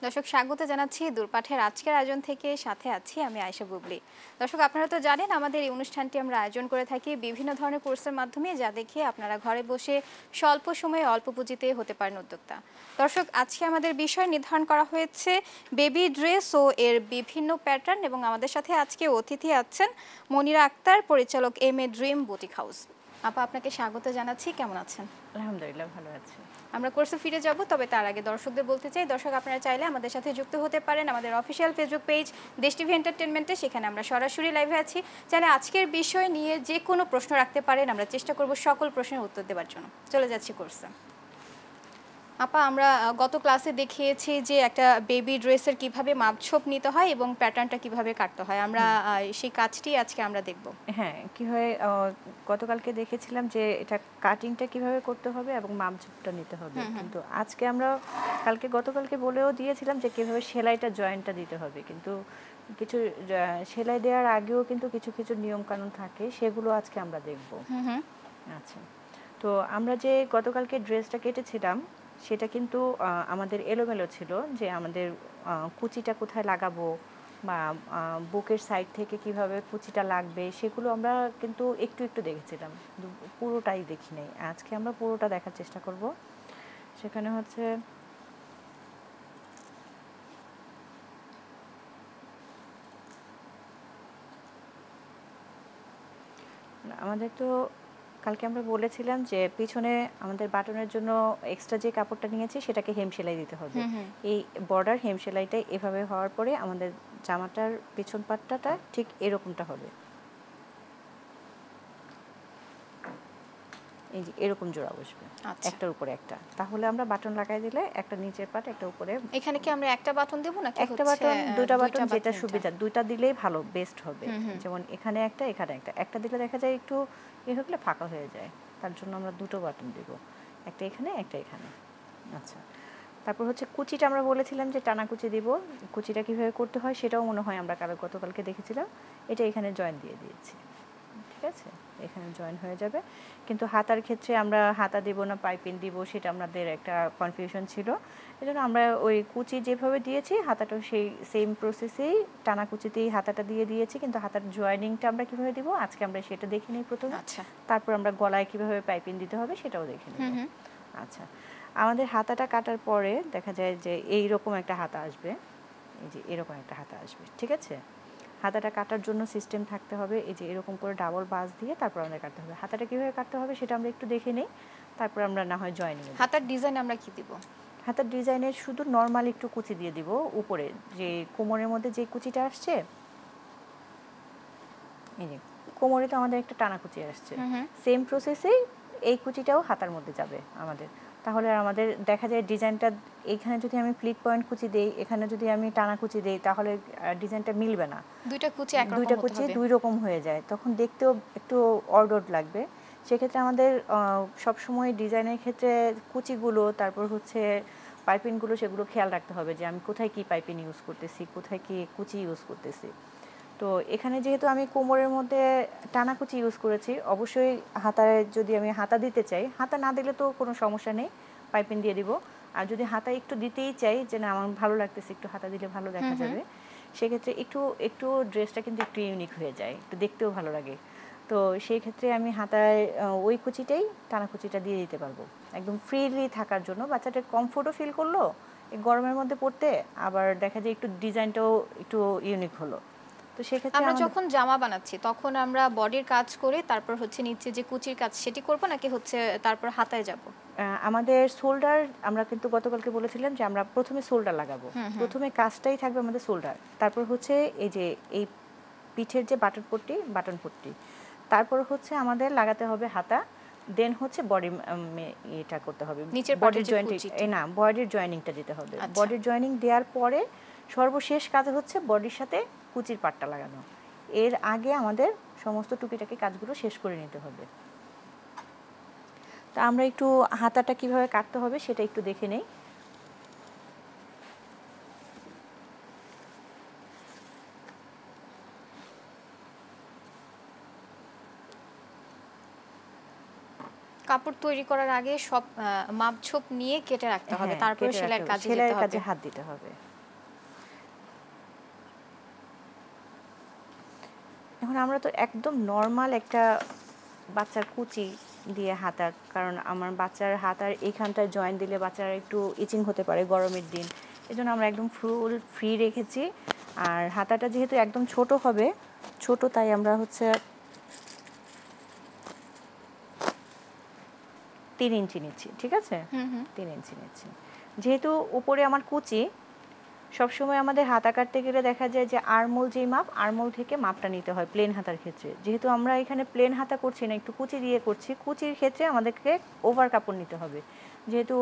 দর্শক স্বাগত জানাচ্ছি দূরপাঠের আজকের আয়োজন থেকে সাথে আছি আমি আয়েশা বুবলি। দর্শক আপনারা তো জানেন আমাদের এই অনুষ্ঠানটি আমরা আয়োজন করে থাকি বিভিন্ন ধরনের কোর্সের মাধ্যমে, যা দেখে আপনারা ঘরে বসে স্বল্প সময়ে অল্প পুঁজিতে হতে পারেন উদ্যোক্তা। দর্শক আজকে আমাদের বিষয় নির্ধারণ করা হয়েছে বেবি ড্রেস ও এর বিভিন্ন প্যাটার্ন, এবং আমাদের সাথে আজকে অতিথি আছেন মনিরা আক্তার, পরিচালক এম.এ ড্রিম বুটিক হাউস। আপা আপনাকে স্বাগত জানাচ্ছি, কেমন আছেন? আলহামদুলিল্লাহ ভালো আছি। আমরা কোর্সে ফিরে যাব, তবে তার আগে দর্শকদের বলতে চাই, দর্শক আপনারা চাইলে আমাদের সাথে যুক্ত হতে পারেন আমাদের অফিসিয়াল ফেসবুক পেজ দেশ টিভি এন্টারটেনমেন্টে, সেখানে আমরা সরাসরি লাইভে আছি। চাইলে আজকের বিষয় নিয়ে যে কোনো প্রশ্ন রাখতে পারেন, আমরা চেষ্টা করব সকল প্রশ্নের উত্তর দেওয়ার জন্য। চলে যাচ্ছি কোর্সে। আপা আমরা গত ক্লাসে দেখিয়েছি যে একটা বেবি ড্রেসের কিভাবে মাপঝোপ নিতে হয় এবং প্যাটার্নটা কিভাবে কাটতে হয়, আমরা সেই কাজটি আজকে আমরা দেখব। হ্যাঁ, কিভাবে গতকালকে দেখেছিলাম যে এটা কাটিংটা কিভাবে করতে হবে এবং মাপঝোপটা নিতে হবে, কিন্তু আজকে আমরা গতকালকে বলেও দিয়েছিলাম যে কিভাবে সেলাইটা জয়েন্টটা দিতে হবে, কিন্তু কিছু সেলাই দেওয়ার আগেও কিন্তু কিছু কিছু নিয়ম কানুন থাকে, সেগুলো আজকে আমরা দেখব। আচ্ছা, তো আমরা যে গতকালকে ড্রেসটা কেটেছিলাম সেটা কিন্তু আমাদের এলোমেলো ছিল, যে আমাদের কুচিটা কোথায় লাগাবো বা বুকের সাইড থেকে কিভাবে কুচিটা লাগবে সেগুলো আমরা কিন্তু একটু একটু দেখেছিলাম, পুরোটাই দেখি নাই। আজকে আমরা পুরোটা দেখার চেষ্টা করব। সেখানে হচ্ছে আমাদের তো কালকে আমরা বলেছিলাম যে পিছনে আমাদের বাটনের জন্য এক্সট্রা যে কাপড়টা নিয়েছি সেটাকে হেম সেলাই দিতে হবে। এই বর্ডার হেম সেলাইটা এভাবে হওয়ার পরে আমাদের জামাটার পিছন পাটটা ঠিক এরকমটা হবে, এই যে এরকম জোড়া বসবে একটার উপরে একটা, তাহলে আমরা বাটন লাগাই দিলে একটা নিচের পাট একটা উপরে। এখানে কি আমরা একটা বাটন দেব নাকি একটা বাটন, দুটো বাটন, যেটা সুবিধা, দুইটা দিলেই ভালো, বেস্ট হবে। যেমন এখানে একটা এখানে একটা দিলে দেখা যায় একটু হলে ফাঁকা হয়ে যায়, তার জন্য আমরা দুটো বাটন দেব, একটা এখানে একটা এখানে। আচ্ছা, তারপর হচ্ছে কুচিটা আমরা বলেছিলাম যে টানা কুচি দিব, কুচিটা কিভাবে করতে হয় সেটাও মনে হয় আমরা গতকালকে দেখেছিলাম। এটা এখানে জয়েন দিয়ে দিয়েছি, ঠিক আছে, এখানে জয়েন হয়ে যাবে। কিন্তু হাতার ক্ষেত্রে আমরা হাতা দেব না পাইপিং দিব, সেটা আমাদের একটা কনফিউশন ছিল। এই জন্য আমরা ওই কুচি যেভাবে দিয়েছি হাতাটাও সেই সেম প্রসেসেই টানা কুচিতেই হাতাটা দিয়ে দিয়েছি, কিন্তু হাতার জয়েনিংটা আমরা কিভাবে দিব আজকে আমরা সেটা দেখে নিই প্রথমে। আচ্ছা, তারপর আমরা গলায় কিভাবে পাইপিং দিতে হবে সেটাও দেখে নিই। আচ্ছা, আমাদের হাতাটা কাটার পরে দেখা যায় যে এইরকম একটা হাতা আসবে, এই যে এরকম একটা হাতা আসবে, ঠিক আছে। হাতাটা কাটার জন্য সিস্টেম থাকতে হবে, এই যে এরকম করে ডাবল বাস দিয়ে তারপর আমাদের কাটতে হবে। হাতাটা কীভাবে কাটতে হবে সেটা আমরা একটু দেখে নেই, তারপর আমরা না হয় জয়েনিং। হাতার ডিজাইন আমরা কি দিব? হাতার ডিজাইনের শুধু নর্মাল একটু কুচি দিয়ে দিব উপরে, যে কোমরের মধ্যে যে কুচিটা আসছে, এই যে কোমরে তো আমাদের একটা টানা কুচি আসছে, সেম প্রসেসেই এই কুচিটাও হাতার মধ্যে যাবে আমাদের। তাহলে আমাদের দেখা যায় ডিজাইনটা এইখানে যদি আমি প্লিট পয়েন্ট কুচি দেই, এখানে যদি আমি টানা কুচি দেই, তাহলে ডিজাইনটা মিলবে না, দুইটা কুচি দুই রকম হয়ে যায়, তখন দেখতেও একটু অড লাগবে। সেক্ষেত্রে আমাদের সবসময় ডিজাইনের ক্ষেত্রে কুচিগুলো, তারপর হচ্ছে পাইপিংগুলো, সেগুলো খেয়াল রাখতে হবে যে আমি কোথায় কি পাইপিং ইউজ করতেছি, কোথায় কি কুচি ইউজ করতেছি। তো এখানে যেহেতু আমি কোমরের মধ্যে টানা কুচি ইউজ করেছি, অবশ্যই হাতায় যদি আমি হাতা দিতে চাই, হাতা না দিলে তো কোনো সমস্যা নেই, পাইপিং দিয়ে দিব। আর যদি হাতা একটু দিতেই চাই, যে না আমার ভালো লাগতেছে একটু হাতা দিলে ভালো দেখা যাবে, সেক্ষেত্রে একটু ড্রেসটা কিন্তু একটু ইউনিক হয়ে যায়, একটু দেখতেও ভালো লাগে। তো সেই ক্ষেত্রে আমি হাতায় ওই কুচিটাই টানা কুচিটা দিয়ে দিতে পারবো, একদম ফ্রিলি থাকার জন্য, বাচ্চাটা কমফোর্টও ফিল করলো এই গরমের মধ্যে পড়তে, আবার দেখা যায় একটু ডিজাইনটাও একটু ইউনিক হলো। তো সেক্ষেত্রে আমরা যখন জামা বানাচ্ছি তখন আমরা বডির কাজ করে তারপর হচ্ছে নিচে যে কুচির কাজ সেটি করব, নাকি হচ্ছে তারপর হাতায় যাব? আমাদের শোল্ডার, আমরা কিন্তু গতকালকে বলেছিলাম যে আমরা প্রথমে শোল্ডার লাগাবো, প্রথমে কাজটাই থাকবে আমাদের শোল্ডার, তারপর হচ্ছে এই যে এই পিঠের যে বাটন পট্টি, তারপর হচ্ছে আমাদের লাগাতে হবে হাতা, দেন হচ্ছে বডি এটা করতে হবে, বডির জয়েন্টিং, না বডির জয়েনিংটা দিতে হবে। বডির জয়েনিং দেওয়ার পরে সর্বশেষ কাজ হচ্ছে বডির সাথে কুচির পাটটা লাগানো, এর আগে আমাদের সমস্ত টুকিটাকি কাজগুলো শেষ করে নিতে হবে। তা আমরা একটু হাতাটা কিভাবে কাটতে হবে সেটা একটু দেখে নেই। কাপড় তৈরি করার আগে সব মাপঝোপ নিয়ে কেটে রাখতে হবে, তারপরে সেলাইয়ের কাজে হাত দিতে হবে। এখন আমরা তো একদম নর্মাল একটা বাচ্চার কুচি দিয়ে হাতা, কারণ আমার বাচ্চার হাতার এইখানটায় জয়েন দিলে বাচ্চার একটু ইচিং হতে পারে গরমের দিন, এজন্য আমরা একদম ফুল ফ্রি রেখেছি। আর হাতাটা যেহেতু একদম ছোট হবে, ছোট তাই আমরা হচ্ছে 3 ইঞ্চি নিচ্ছি, ঠিক আছে? 3 ইঞ্চি নিচ্ছি। যেহেতু উপরে আমার কুচি, সবসময় আমাদের হাতা কাটতে গেলে দেখা যায় যে আরমোল যেই মাপ, আরমোল থেকে মাপটা নিতে হয় প্লেন হাতার ক্ষেত্রে। যেহেতু আমরা এখানে প্লেন হাতা করছি না, একটু কুচি দিয়ে করছি, কুচির ক্ষেত্রে আমাদেরকে ওভার কাপড় নিতে হবে। যেহেতু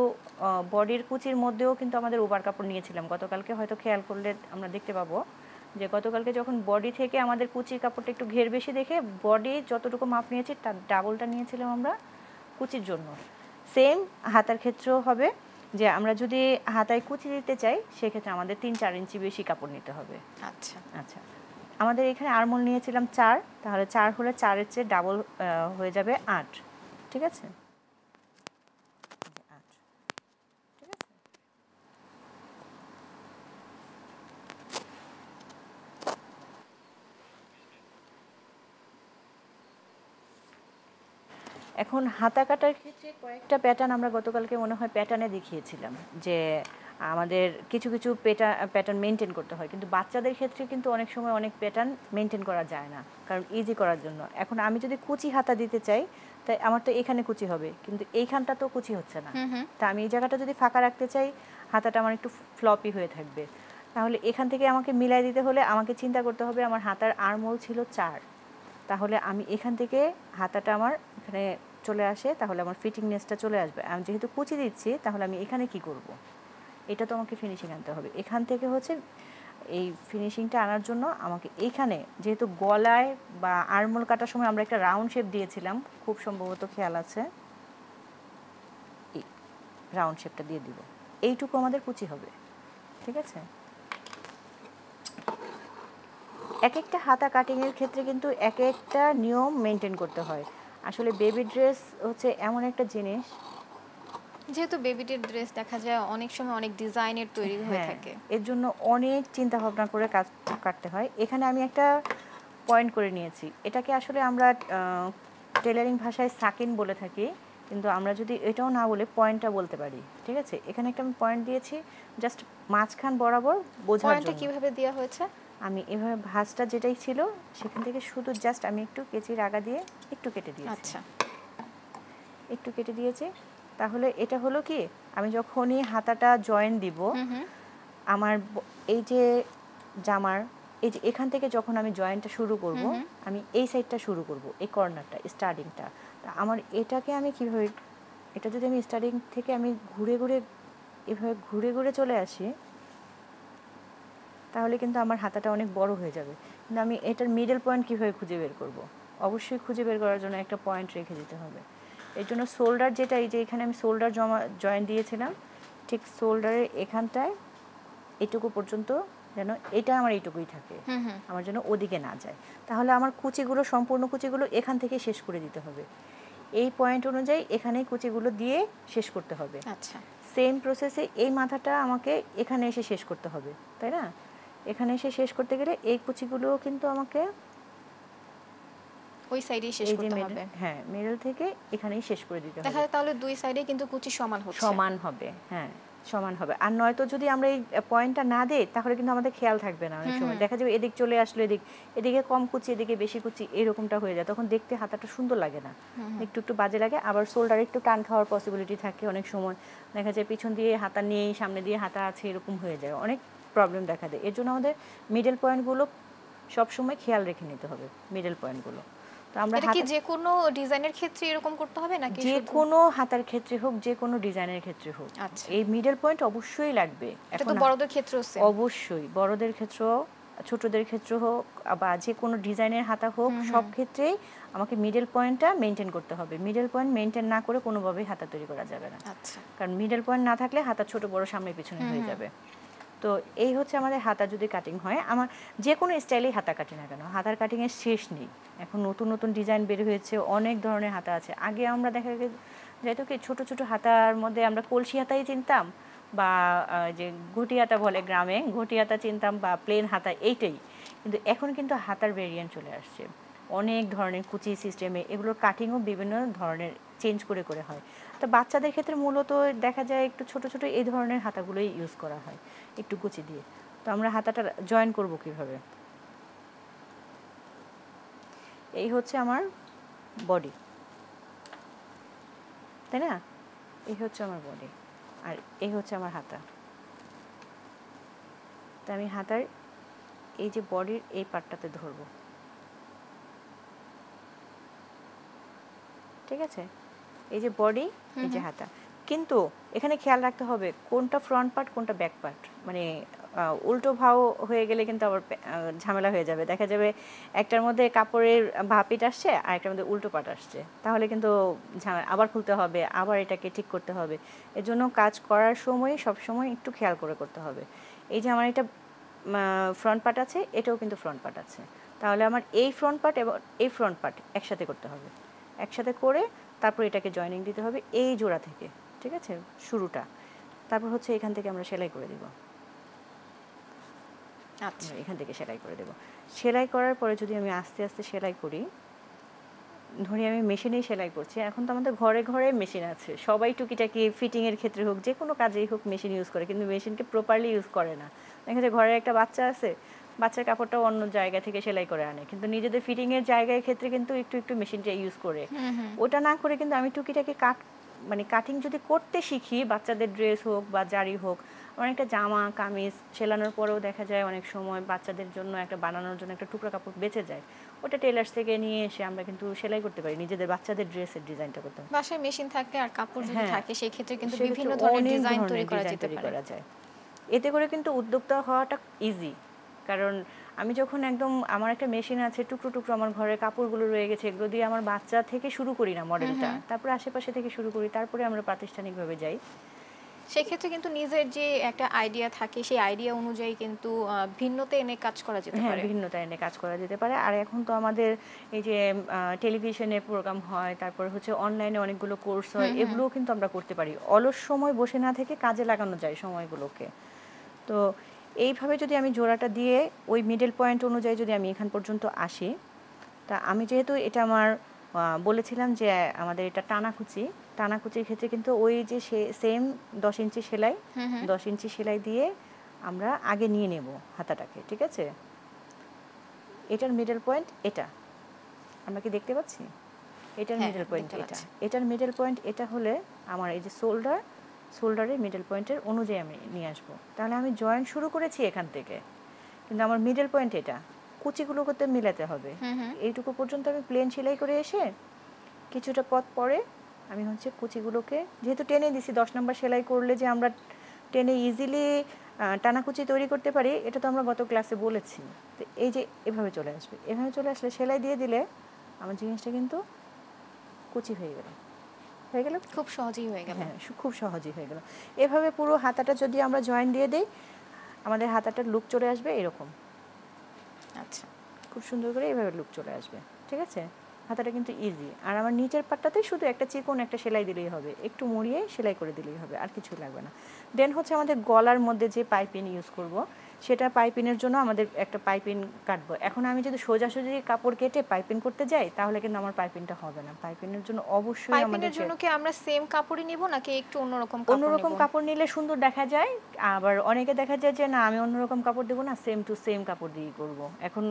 বডির কুচির মধ্যেও কিন্তু আমাদের ওভার কাপড় নিয়েছিলাম গতকালকে, হয়তো খেয়াল করলে আমরা দেখতে পাবো যে গতকালকে যখন বডি থেকে আমাদের কুচির কাপড়টা একটু ঘের বেশি দেখে বডি যতটুকু মাপ নিয়েছি তার ডাবলটা নিয়েছিলাম আমরা কুচির জন্য। সেম হাতার ক্ষেত্রেও হবে যে আমরা যদি হাতায় কুচি দিতে চাই সেক্ষেত্রে আমাদের 3-4 ইঞ্চি বেশি কাপড় নিতে হবে। আচ্ছা আচ্ছা, আমাদের এখানে আরমোল নিয়েছিলাম 4, তাহলে 4 হলে 4-এর চেয়ে ডাবল হয়ে যাবে 8, ঠিক আছে? 8, ঠিক আছে? এখন হাতা কাটার ক্ষেত্রে কয়েকটা প্যাটার্ন আমরা গতকালকে মনে হয় প্যাটার্নে দেখিয়েছিলাম যে আমাদের কিছু কিছু প্যাটার্ন মেনটেন করতে হয়, কিন্তু বাচ্চাদের ক্ষেত্রে কিন্তু অনেক সময় অনেক প্যাটার্ন মেনটেন করা যায় না, কারণ ইজি করার জন্য। এখন আমি যদি কুচি হাতা দিতে চাই, তাই আমার তো এখানে কুচি হবে, কিন্তু এইখানটা তো কুচি হচ্ছে না। তা আমি এই জায়গাটা যদি ফাঁকা রাখতে চাই, হাতাটা আমার একটু ফ্লপি হয়ে থাকবে, তাহলে এখান থেকে আমাকে মিলাই দিতে হলে আমাকে চিন্তা করতে হবে আমার হাতার আরমোল ছিল 4, তাহলে আমি এখান থেকে হাতাটা আমার এখানে চলে আসে, তাহলে আমার ফিটিংনেসটা চলে আসবে। আমি যেহেতু কুচি দিচ্ছি, তাহলে আমি এখানে কি করব, এটা তো আমাকে ফিনিশিং আনতে হবে। এখান থেকে হচ্ছে এই ফিনিশিংটা আনার জন্য আমাকে এইখানে, যেহেতু গলায় বা আরমোল কাটার সময় আমরা একটা রাউন্ড শেপ দিয়েছিলাম, খুব সম্ভবত খেয়াল আছে, এই রাউন্ড শেপটা দিয়ে দিব, এইটুকু আমাদের কুচি হবে, ঠিক আছে? এক একটা হাতা কাটিংয়ের ক্ষেত্রে কিন্তু এক একটা নিয়ম মেনটেন করতে হয়। আসলে বেবি ড্রেস হচ্ছে এমন একটা জিনিস, যেহেতু বেবিদের ড্রেস দেখা যায় অনেক সময় অনেক ডিজাইনের তৈরি হয়ে থাকে, এর জন্য অনেক চিন্তা ভাবনা করে কাজ কাটতে হয়। এখানে আমি একটা পয়েন্ট করে নিয়েছি, এটাকে আসলে আমরা টেলারিং ভাষায় সাকিন বলে থাকি, কিন্তু আমরা যদি এটাও না বলে পয়েন্টটা বলতে পারি, ঠিক আছে? এখানে একটা আমি পয়েন্ট দিয়েছি জাস্ট মাঝখান বরাবর বোঝার পয়েন্টটা জন্য। কিভাবে দেওয়া হয়েছে? আমি এভাবে ভাঁজটা যেটাই ছিল সেখান থেকে শুধু জাস্ট আমি একটু কেচির আগা দিয়ে একটু কেটে দিয়েছি। আচ্ছা, একটু কেটে দিয়েছি, তাহলে এটা হলো কি, আমি যখনই হাতাটা জয়েন দিব, আমার এই যে জামার এই যে এখান থেকে যখন আমি জয়েন্টটা শুরু করব, আমি এই সাইডটা শুরু করব, এই কর্নারটা স্টার্টিংটা। তা আমার এটাকে আমি কীভাবে, এটা যদি আমি স্টার্টিং থেকে আমি ঘুরে ঘুরে এভাবে ঘুরে ঘুরে চলে আসি, তাহলে কিন্তু আমার হাতাটা অনেক বড় হয়ে যাবে। কিন্তু আমি এটার মিডল পয়েন্ট কীভাবে খুঁজে বের করব? অবশ্যই খুঁজে বের করার জন্য একটা পয়েন্ট রেখে দিতে হবে। এর জন্য শোল্ডার যেটা, এই যে এখানে আমি শোল্ডার জয়েন দিয়েছিলাম, ঠিক শোল্ডারের এখানটায় এটুকু পর্যন্ত যেন এটা আমার এইটুকুই থাকে, আমার যেন ওদিকে না যায়। তাহলে আমার কুচিগুলো, সম্পূর্ণ কুচিগুলো এখান থেকে শেষ করে দিতে হবে। এই পয়েন্ট অনুযায়ী এখানেই কুচিগুলো দিয়ে শেষ করতে হবে। আচ্ছা, সেম প্রসেসে এই মাথাটা আমাকে এখানে এসে শেষ করতে হবে, তাই না? এখানে এসে শেষ করতে গেলে এই কুচিগুলোও কিন্তু আমাকে ওই সাইডেই শেষ করতে হবে। হ্যাঁ, মিডল থেকে এখানেই শেষ করে দিতে হবে। দেখা যায় তাহলে দুই সাইডে কিন্তু কুচি সমান হচ্ছে, সমান হবে, হ্যাঁ সমান হবে। আর নয়তো যদি আমরা এই পয়েন্টটা না দিই, তাহলে কিন্তু আমাদের খেয়াল থাকবে না। অনেক সময় দেখা যাবে এদিক চলে আসলো, এদিকে কম কুচি, এদিকে বেশি কুচি, এরকমটা হয়ে যায়, তখন দেখতে হাতাটা সুন্দর লাগে না, একটু একটু বাজে লাগে। আবার শোল্ডারে একটু টান খাওয়ার পসিবিলিটি থাকে, অনেক সময় দেখা যায় পিছন দিয়ে হাতা নেই, সামনে দিয়ে হাতা আছে, এরকম হয়ে যায়, অনেক প্রবলেম দেখা দেয়। এর জন্য আমাদের মিডল পয়েন্টগুলো সবসময় খেয়াল রেখে নিতে হবে, মিডল পয়েন্টগুলো। তো আমরা কি যে কোনো ডিজাইনের ক্ষেত্রে এরকম করতে হবে নাকি যে কোনো হাতার ক্ষেত্রে হোক, যে কোনো ডিজাইনের ক্ষেত্রে হোক, এই মিডল পয়েন্ট অবশ্যই লাগবে। এটা তো বড়দের ক্ষেত্রেও সেম? অবশ্যই, বড়দের ক্ষেত্রেও, ছোটদের ক্ষেত্রে হোক, বা যে কোনো ডিজাইনের হাতা হোক, সব ক্ষেত্রেই আমাকে মিডল পয়েন্টটা মেনটেন করতে হবে। মিডল পয়েন্ট মেনটেন না করে কোনোভাবেই হাতা তৈরি করা যাবে না। আচ্ছা, কারণ মিডল পয়েন্ট না থাকলে হাতা ছোট বড় সামনে পিছনে হয়ে যাবে। তো এই হচ্ছে আমাদের হাতা যদি কাটিং হয়, আমার যে কোনো স্টাইলেই হাতা কাটি না কেন, হাতার কাটিংয়ের শেষ নেই। এখন নতুন নতুন ডিজাইন বের হয়েছে, অনেক ধরনের হাতা আছে। আগে আমরা দেখা যেত কি ছোট ছোট হাতার মধ্যে আমরা কলসি হাতাই চিনতাম, বা যে ঘটি হাতা বলে গ্রামে, ঘটি হাতা চিনতাম, বা প্লেন হাতা, এইটাই। কিন্তু এখন কিন্তু হাতার ভেরিয়েন্ট চলে আসছে, অনেক ধরনের কুচি সিস্টেমে, এগুলোর কাটিংও বিভিন্ন ধরনের চেঞ্জ করে করে হয়। তো বাচ্চাদের ক্ষেত্রে মূলত দেখা যায় একটু ছোট ছোট এই ধরনের হাতাগুলোই ইউজ করা হয় একটু কুচি দিয়ে। তো আমরা হাতাটা জয়েন করব কিভাবে, এই হচ্ছে আমার বডি, তাই না? এই হচ্ছে আমার বডি আর এই হচ্ছে আমার হাতা। তো আমি হাতার এই যে বডির এই পার্টটাতে ধরবো, ঠিক আছে? এই যে বডি, এই যে হাতা। কিন্তু এখানে খেয়াল রাখতে হবে কোনটা ফ্রন্ট পার্ট কোনটা ব্যাক পার্ট, মানে উল্টো ভাও হয়ে গেলে কিন্তু আবার ঝামেলা হয়ে যাবে। দেখা যাবে একটার মধ্যে কাপড়ের ভাপিট আসছে আর একটার মধ্যে উল্টো পাট আসছে, তাহলে কিন্তু ঝামেলা, আবার খুলতে হবে, আবার এটাকে ঠিক করতে হবে। এর জন্য কাজ করার সময় সব সময় একটু খেয়াল করে করতে হবে। এই যে আমার এটা ফ্রন্ট পার্ট আছে, এটাও কিন্তু ফ্রন্ট পার্ট আছে, তাহলে আমার এই ফ্রন্ট পার্ট এবং এই ফ্রন্ট পার্ট একসাথে করতে হবে। একসাথে করে তারপর এটাকে জয়েনিং দিতে হবে এই জোড়া থেকে, ঠিক আছে, শুরুটা। তারপর হচ্ছে এখান থেকে আমরা সেলাই করে দেব। আচ্ছা, এখান থেকে সেলাই করে দেব। সেলাই করার পরে যদি আমি আস্তে আস্তে সেলাই করি, ধরি আমি মেশিনেই সেলাই করছি, এখন তো আমাদের ঘরে ঘরে মেশিন আছে, সবাই টুকিটাকি ফিটিংয়ের ক্ষেত্রে হোক যে কোনো কাজেই হোক মেশিন ইউজ করে, কিন্তু মেশিনকে প্রপারলি ইউজ করে না। দেখা যায় ঘরে একটা বাচ্চা আছে, বাচ্চার কাপড়টাও অন্য জায়গা থেকে সেলাই করে আনে, কিন্তু নিজেদের ফিটিংয়ের জায়গায় ক্ষেত্রে কিন্তু একটু একটু মেশিনটা ইউজ করে। ওটা না করে কিন্তু আমি টুকিটাকি মানে কাটিং যদি করতে শিখি, বাচ্চাদের ড্রেস হোক বা জারি হোক, অনেকটা জামা কামিজ সেলানোর পরেও দেখা যায় অনেক সময় বাচ্চাদের জন্য একটা বানানোর জন্য একটা টুকরা কাপড় বেঁচে যায়, ওটা টেলার্স থেকে নিয়ে এসে আমরা কিন্তু সেলাই করতে পারি, নিজেদের বাচ্চাদের ড্রেসের ডিজাইনটা করতে পারি। বাসায় মেশিন থাকলে আর কাপড় যদি হ্যাঁ, থাকে সেই ক্ষেত্রে কিন্তু সেক্ষেত্রে বিভিন্ন ধরনের অনেক ডিজাইন তৈরি ধরনের করা ডিজাইন যেতে তৈরি পারে। করা যায়। এতে করে কিন্তু উদ্যোক্তা হওয়াটা ইজি, কারণ আমি যখন একদম আমার একটা মেশিন আছে, টুকরো টুকরো আমার ঘরের কাপড়গুলো রয়ে গেছে, এগুলো দিয়ে আমার বাচ্চা থেকে শুরু করি না মডেলটা, তারপরে আশেপাশে থেকে শুরু করি, তারপরে আমরা প্রাতিষ্ঠানিকভাবে যাই। সেক্ষেত্রে কিন্তু নিজের যে একটা আইডিয়া থাকে সেই আইডিয়া অনুযায়ী কিন্তু ভিন্নতা এনে কাজ করা যেতে হ্যাঁ, পারে। বিভিন্নতা এনে কাজ করা যেতে পারে। আর এখন তো আমাদের এই যে টেলিভিশনে প্রোগ্রাম হয়, তারপর হচ্ছে অনলাইনে অনেকগুলো কোর্স হয়, এগুলোও কিন্তু আমরা করতে পারি। অলস সময় বসে না থেকে কাজে লাগানো যায় সময়গুলোকে। তো এইভাবে যদি আমি জোড়াটা দিয়ে ওই মিডল পয়েন্ট অনুযায়ী যদি আমি এখান পর্যন্ত আসি, তা আমি যেহেতু এটা আমার বলেছিলাম যে আমাদের এটা টানাকুচি, টানাকুচির ক্ষেত্রে কিন্তু ওই যে সেম 10 ইঞ্চি সেলাই, 10 ইঞ্চি সেলাই দিয়ে আমরা আগে নিয়ে নেব হাতাটাকে, ঠিক আছে? এটার মিডল পয়েন্ট এটা, আমরা কি দেখতে পাচ্ছি? এটার হ্যাঁ, মিডল পয়েন্ট দেখতে এটা, পাচ্ছি। এটার মিডল পয়েন্ট এটা হলে আমার এই যে শোল্ডারের মিডল পয়েন্টের অনুযায়ী আমি নিয়ে আসবো। তাহলে আমি জয়েন শুরু করেছি এখান থেকে, কিন্তু আমার মিডল পয়েন্ট এটা, কুচিগুলো করতে মিলাতে হবে। এইটুকু পর্যন্ত আমি প্লেন সেলাই করে এসে কিছুটা পথ পরে আমি হচ্ছে কুচিগুলোকে যেহেতু টেনে দিছি, 10 নম্বর সেলাই করলে যে আমরা টেনে ইজিলি টানাকুচি তৈরি করতে পারি, এটা তো আমরা গত ক্লাসে বলেছি। তো এই যে এভাবে চলে আসবে, এভাবে চলে আসলে সেলাই দিয়ে দিলে আমার জিনিসটা কিন্তু কুচি হয়ে গেল, হয়ে গেল, খুব সহজেই হয়ে গেল। হ্যাঁ, খুব সহজই হয়ে গেল। এভাবে পুরো হাতাটা যদি আমরা জয়েন দিয়ে দিই, আমাদের হাতাটার লুক চলে আসবে এরকম, আচ্ছা, খুব সুন্দর করে এইভাবে লুক চলে আসবে, ঠিক আছে? হাতাটা কিন্তু ইজি। আর আমার নিচের পাটটাতে শুধু একটা চিকন একটা সেলাই দিলেই হবে, একটু মুড়িয়ে সেলাই করে দিলেই হবে, আর কিছু লাগবে না। দেন হচ্ছে আমাদের গলার মধ্যে যে পাইপিং ইউজ করব, সেটা পাইপিনের জন্য আমাদের একটা পাইপিং কাটবো। এখন আমি যদি সোজাসুজি কাপড় কেটে পাইপিং করতে যাই, তাহলে কিন্তু আমার পাইপিংটা হবে না। পাইপিনের জন্য অবশ্যই আমাদের পাইপিনের জন্য কি আমরা সেম কাপড়ই নিব নাকি একটু অন্যরকম কাপড় নিব? অন্যরকম কাপড় নিলে সুন্দর দেখা যায়, আবার অনেকে দেখা যায় যে না আমি অন্যরকম কাপড় দেবো না, সেম টু সেম কাপড় দিয়েই করবো। এখন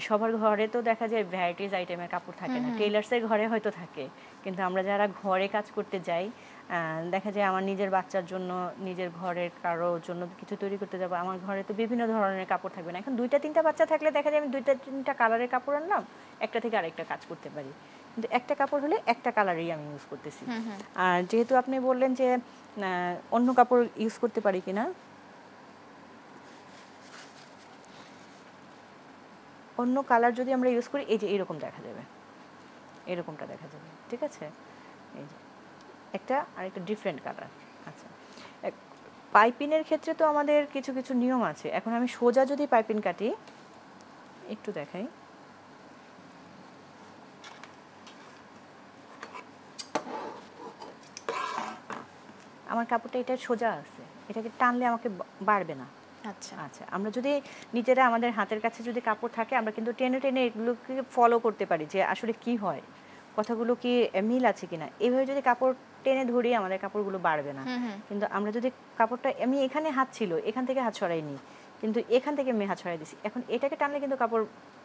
সবার ঘরে তো দেখা যায় ভ্যারাইটিস আইটেমের কাপড় থাকে না, টেলার্সের ঘরে হয়তো থাকে, কিন্তু আমরা যারা ঘরে কাজ করতে যাই, দেখা যায় আমার নিজের বাচ্চার জন্য, নিজের ঘরের কারোর জন্য কিছু তৈরি করতে যাবো, আমার ঘরে তো বিভিন্ন ধরনের কাপড় থাকবে না। এখন 2-3টা বাচ্চা থাকলে দেখা যায় আমি 2-3টা কালারের কাপড় আনলাম, একটা থেকে আরেকটা কাজ করতে পারি, কিন্তু একটা কাপড় হলে একটা কালারই আমি ইউজ করতেছি। আর যেহেতু আপনি বললেন যে অন্য কাপড় ইউজ করতে পারি কিনা, অন্য কালার যদি আমরা ইউজ করি, এই যে এরকম দেখা যাবে, এরকমটা দেখা যাবে, ঠিক আছে? এই যে একটা আর একটা ডিফারেন্ট কালার। আচ্ছা, পাইপিনের ক্ষেত্রে তো আমাদের কিছু কিছু নিয়ম আছে। এখন আমি সোজা যদি পাইপিন কাটি, একটু দেখাই, আমার কাপড়টা এটা সোজা আছে, এটাকে টানলে আমাকে বাড়বে না, আচ্ছা আচ্ছা, আমরা যদি নিজেরা আমাদের হাতের কাছে যদি কাপড় থাকে আমরা কিন্তু টেনে টেনে এগুলোকে ফলো করতে পারি যে আসলে কি হয়, কথাগুলো কি মিল আছে কিনা। এইভাবে যদি কাপড় টেনে ধরি আমাদের কাপড়গুলো বাড়বে না। কিন্তু আমরা যদি কাপড়টা, আমি এখানে হাত ছিল, এখান থেকে হাত সরাইনি, কিন্তু এখান থেকে আমি হাত সরাই দিছি, এখন এটাকে টানলে কিন্তু কাপড়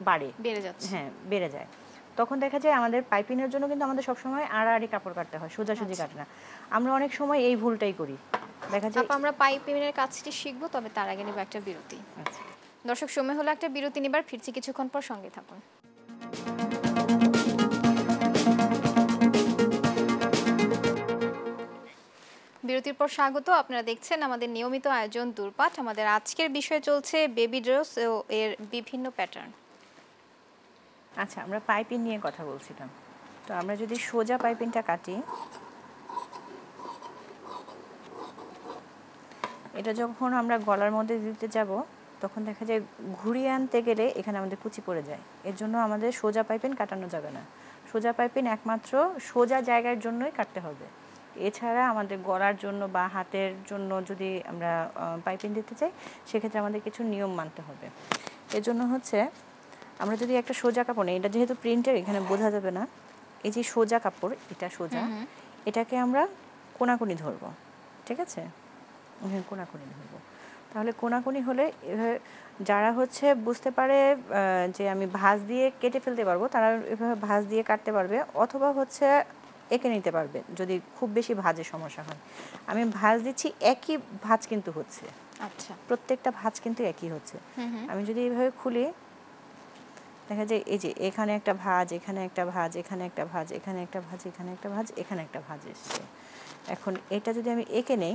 বাড়ে, বেড়ে যাচ্ছে। হ্যাঁ বেড়ে যায়। তখন দেখা যায় আমাদের পাইপিংয়ের জন্য কিন্তু আমাদের সবসময় আড়াআড়ি কাপড় কাটতে হয়, সোজাসুজি কাটে না। আমরা অনেক সময় এই ভুলটাই করি, দেখা যায়। আপা আমরা পাইপিংয়ের কাজটি শিখবো, তবে তার আগে নেব একটা বিরতি। আচ্ছা, দর্শক, সময় হলো একটা বিরতি নেবার, ফিরছি কিছুক্ষণ পর, সঙ্গে থাকুন। বিরতির পর স্বাগত। আপনারা দেখছেন আমাদের নিয়মিত আয়োজন দূরপাঠ। আমাদের আজকের বিষয় চলছে বেবি ড্রেস ও এর বিভিন্ন প্যাটার্ন। আচ্ছা, আমরা পাইপিং নিয়ে কথা বলছিলাম। তো আমরা যদি সোজা পাইপিংটা কাটি, এটা যখন আমরা গলার মধ্যে দিতে যাব তখন দেখা যায় ঘুরিয়ে আনতে গেলে এখানে আমাদের কুচি পড়ে যায়। এর জন্য আমাদের সোজা পাইপিং কাটানো যাবে না। সোজা পাইপিং একমাত্র সোজা জায়গার জন্যই কাটতে হবে। এছাড়া আমাদের গলার জন্য বা হাতের জন্য যদি আমরা পাইপিং দিতে চাই, সেক্ষেত্রে আমাদের কিছু নিয়ম মানতে হবে। এর জন্য হচ্ছে, আমরা যদি একটা সোজা কাপড় নিই, এটা যেহেতু প্রিন্টের এখানে বোঝা যাবে না, এই যে সোজা কাপড়, এটা সোজা, এটাকে আমরা কোনাকুনি ধরবো, ঠিক আছে, কোনাকুনি ধরবো। তাহলে কোনাকুনি হলে যারা হচ্ছে বুঝতে পারে যে আমি ভাঁজ দিয়ে কেটে ফেলতে পারবো, তারা এভাবে ভাঁজ দিয়ে কাটতে পারবে, অথবা হচ্ছে এঁকে নিতে পারবে যদি খুব বেশি ভাঁজের সমস্যা হয়। আমি ভাঁজ দিচ্ছি, একই ভাঁজ কিন্তু হচ্ছে, আচ্ছা, প্রত্যেকটা ভাঁজ কিন্তু একই হচ্ছে। আমি যদি এইভাবে খুলি, দেখা যায় এই যে এখানে একটা ভাঁজ, এখানে একটা ভাঁজ, এখানে একটা ভাঁজ, এখানে একটা ভাঁজ, এখানে একটা ভাঁজ, এখানে একটা ভাঁজ এসছে। এখন এটা যদি আমি এঁকে নেই,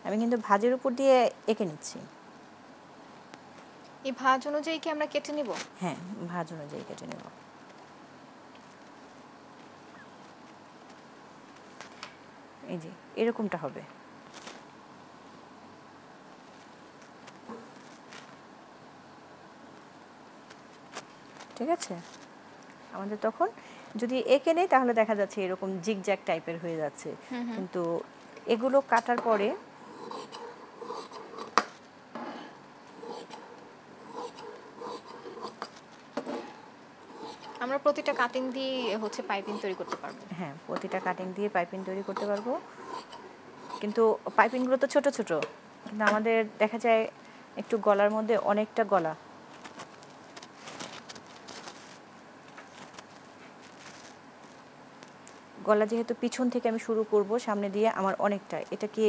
আমি কিন্তু ভাঁজের উপর দিয়ে এঁকে নিচ্ছি। এই ভাঁজ অনুযায়ী কি আমরা কেটে নিব? হ্যাঁ, ভাঁজ অনুযায়ী কেটে নেব। এই যে এরকমটা হবে। ঠিক আছে, আমাদের তখন যদি এঁকে নেই তাহলে দেখা যাচ্ছে এরকম জিগজ্যাগ টাইপের হয়ে যাচ্ছে। কিন্তু এগুলো কাটার পরে আমরা প্রতিটা কাটিং দিয়ে হচ্ছে পাইপিং তৈরি করতে পারবো। হ্যাঁ, প্রতিটা কাটিং দিয়ে পাইপিং তৈরি করতে পারবো। কিন্তু পাইপিংগুলো তো ছোট ছোট, কিন্তু আমাদের দেখা যায় একটু গলার মধ্যে অনেকটা গলা, গলা যেহেতু পিছন থেকে আমি শুরু করব সামনে দিয়ে, আমার অনেকটা, এটা কি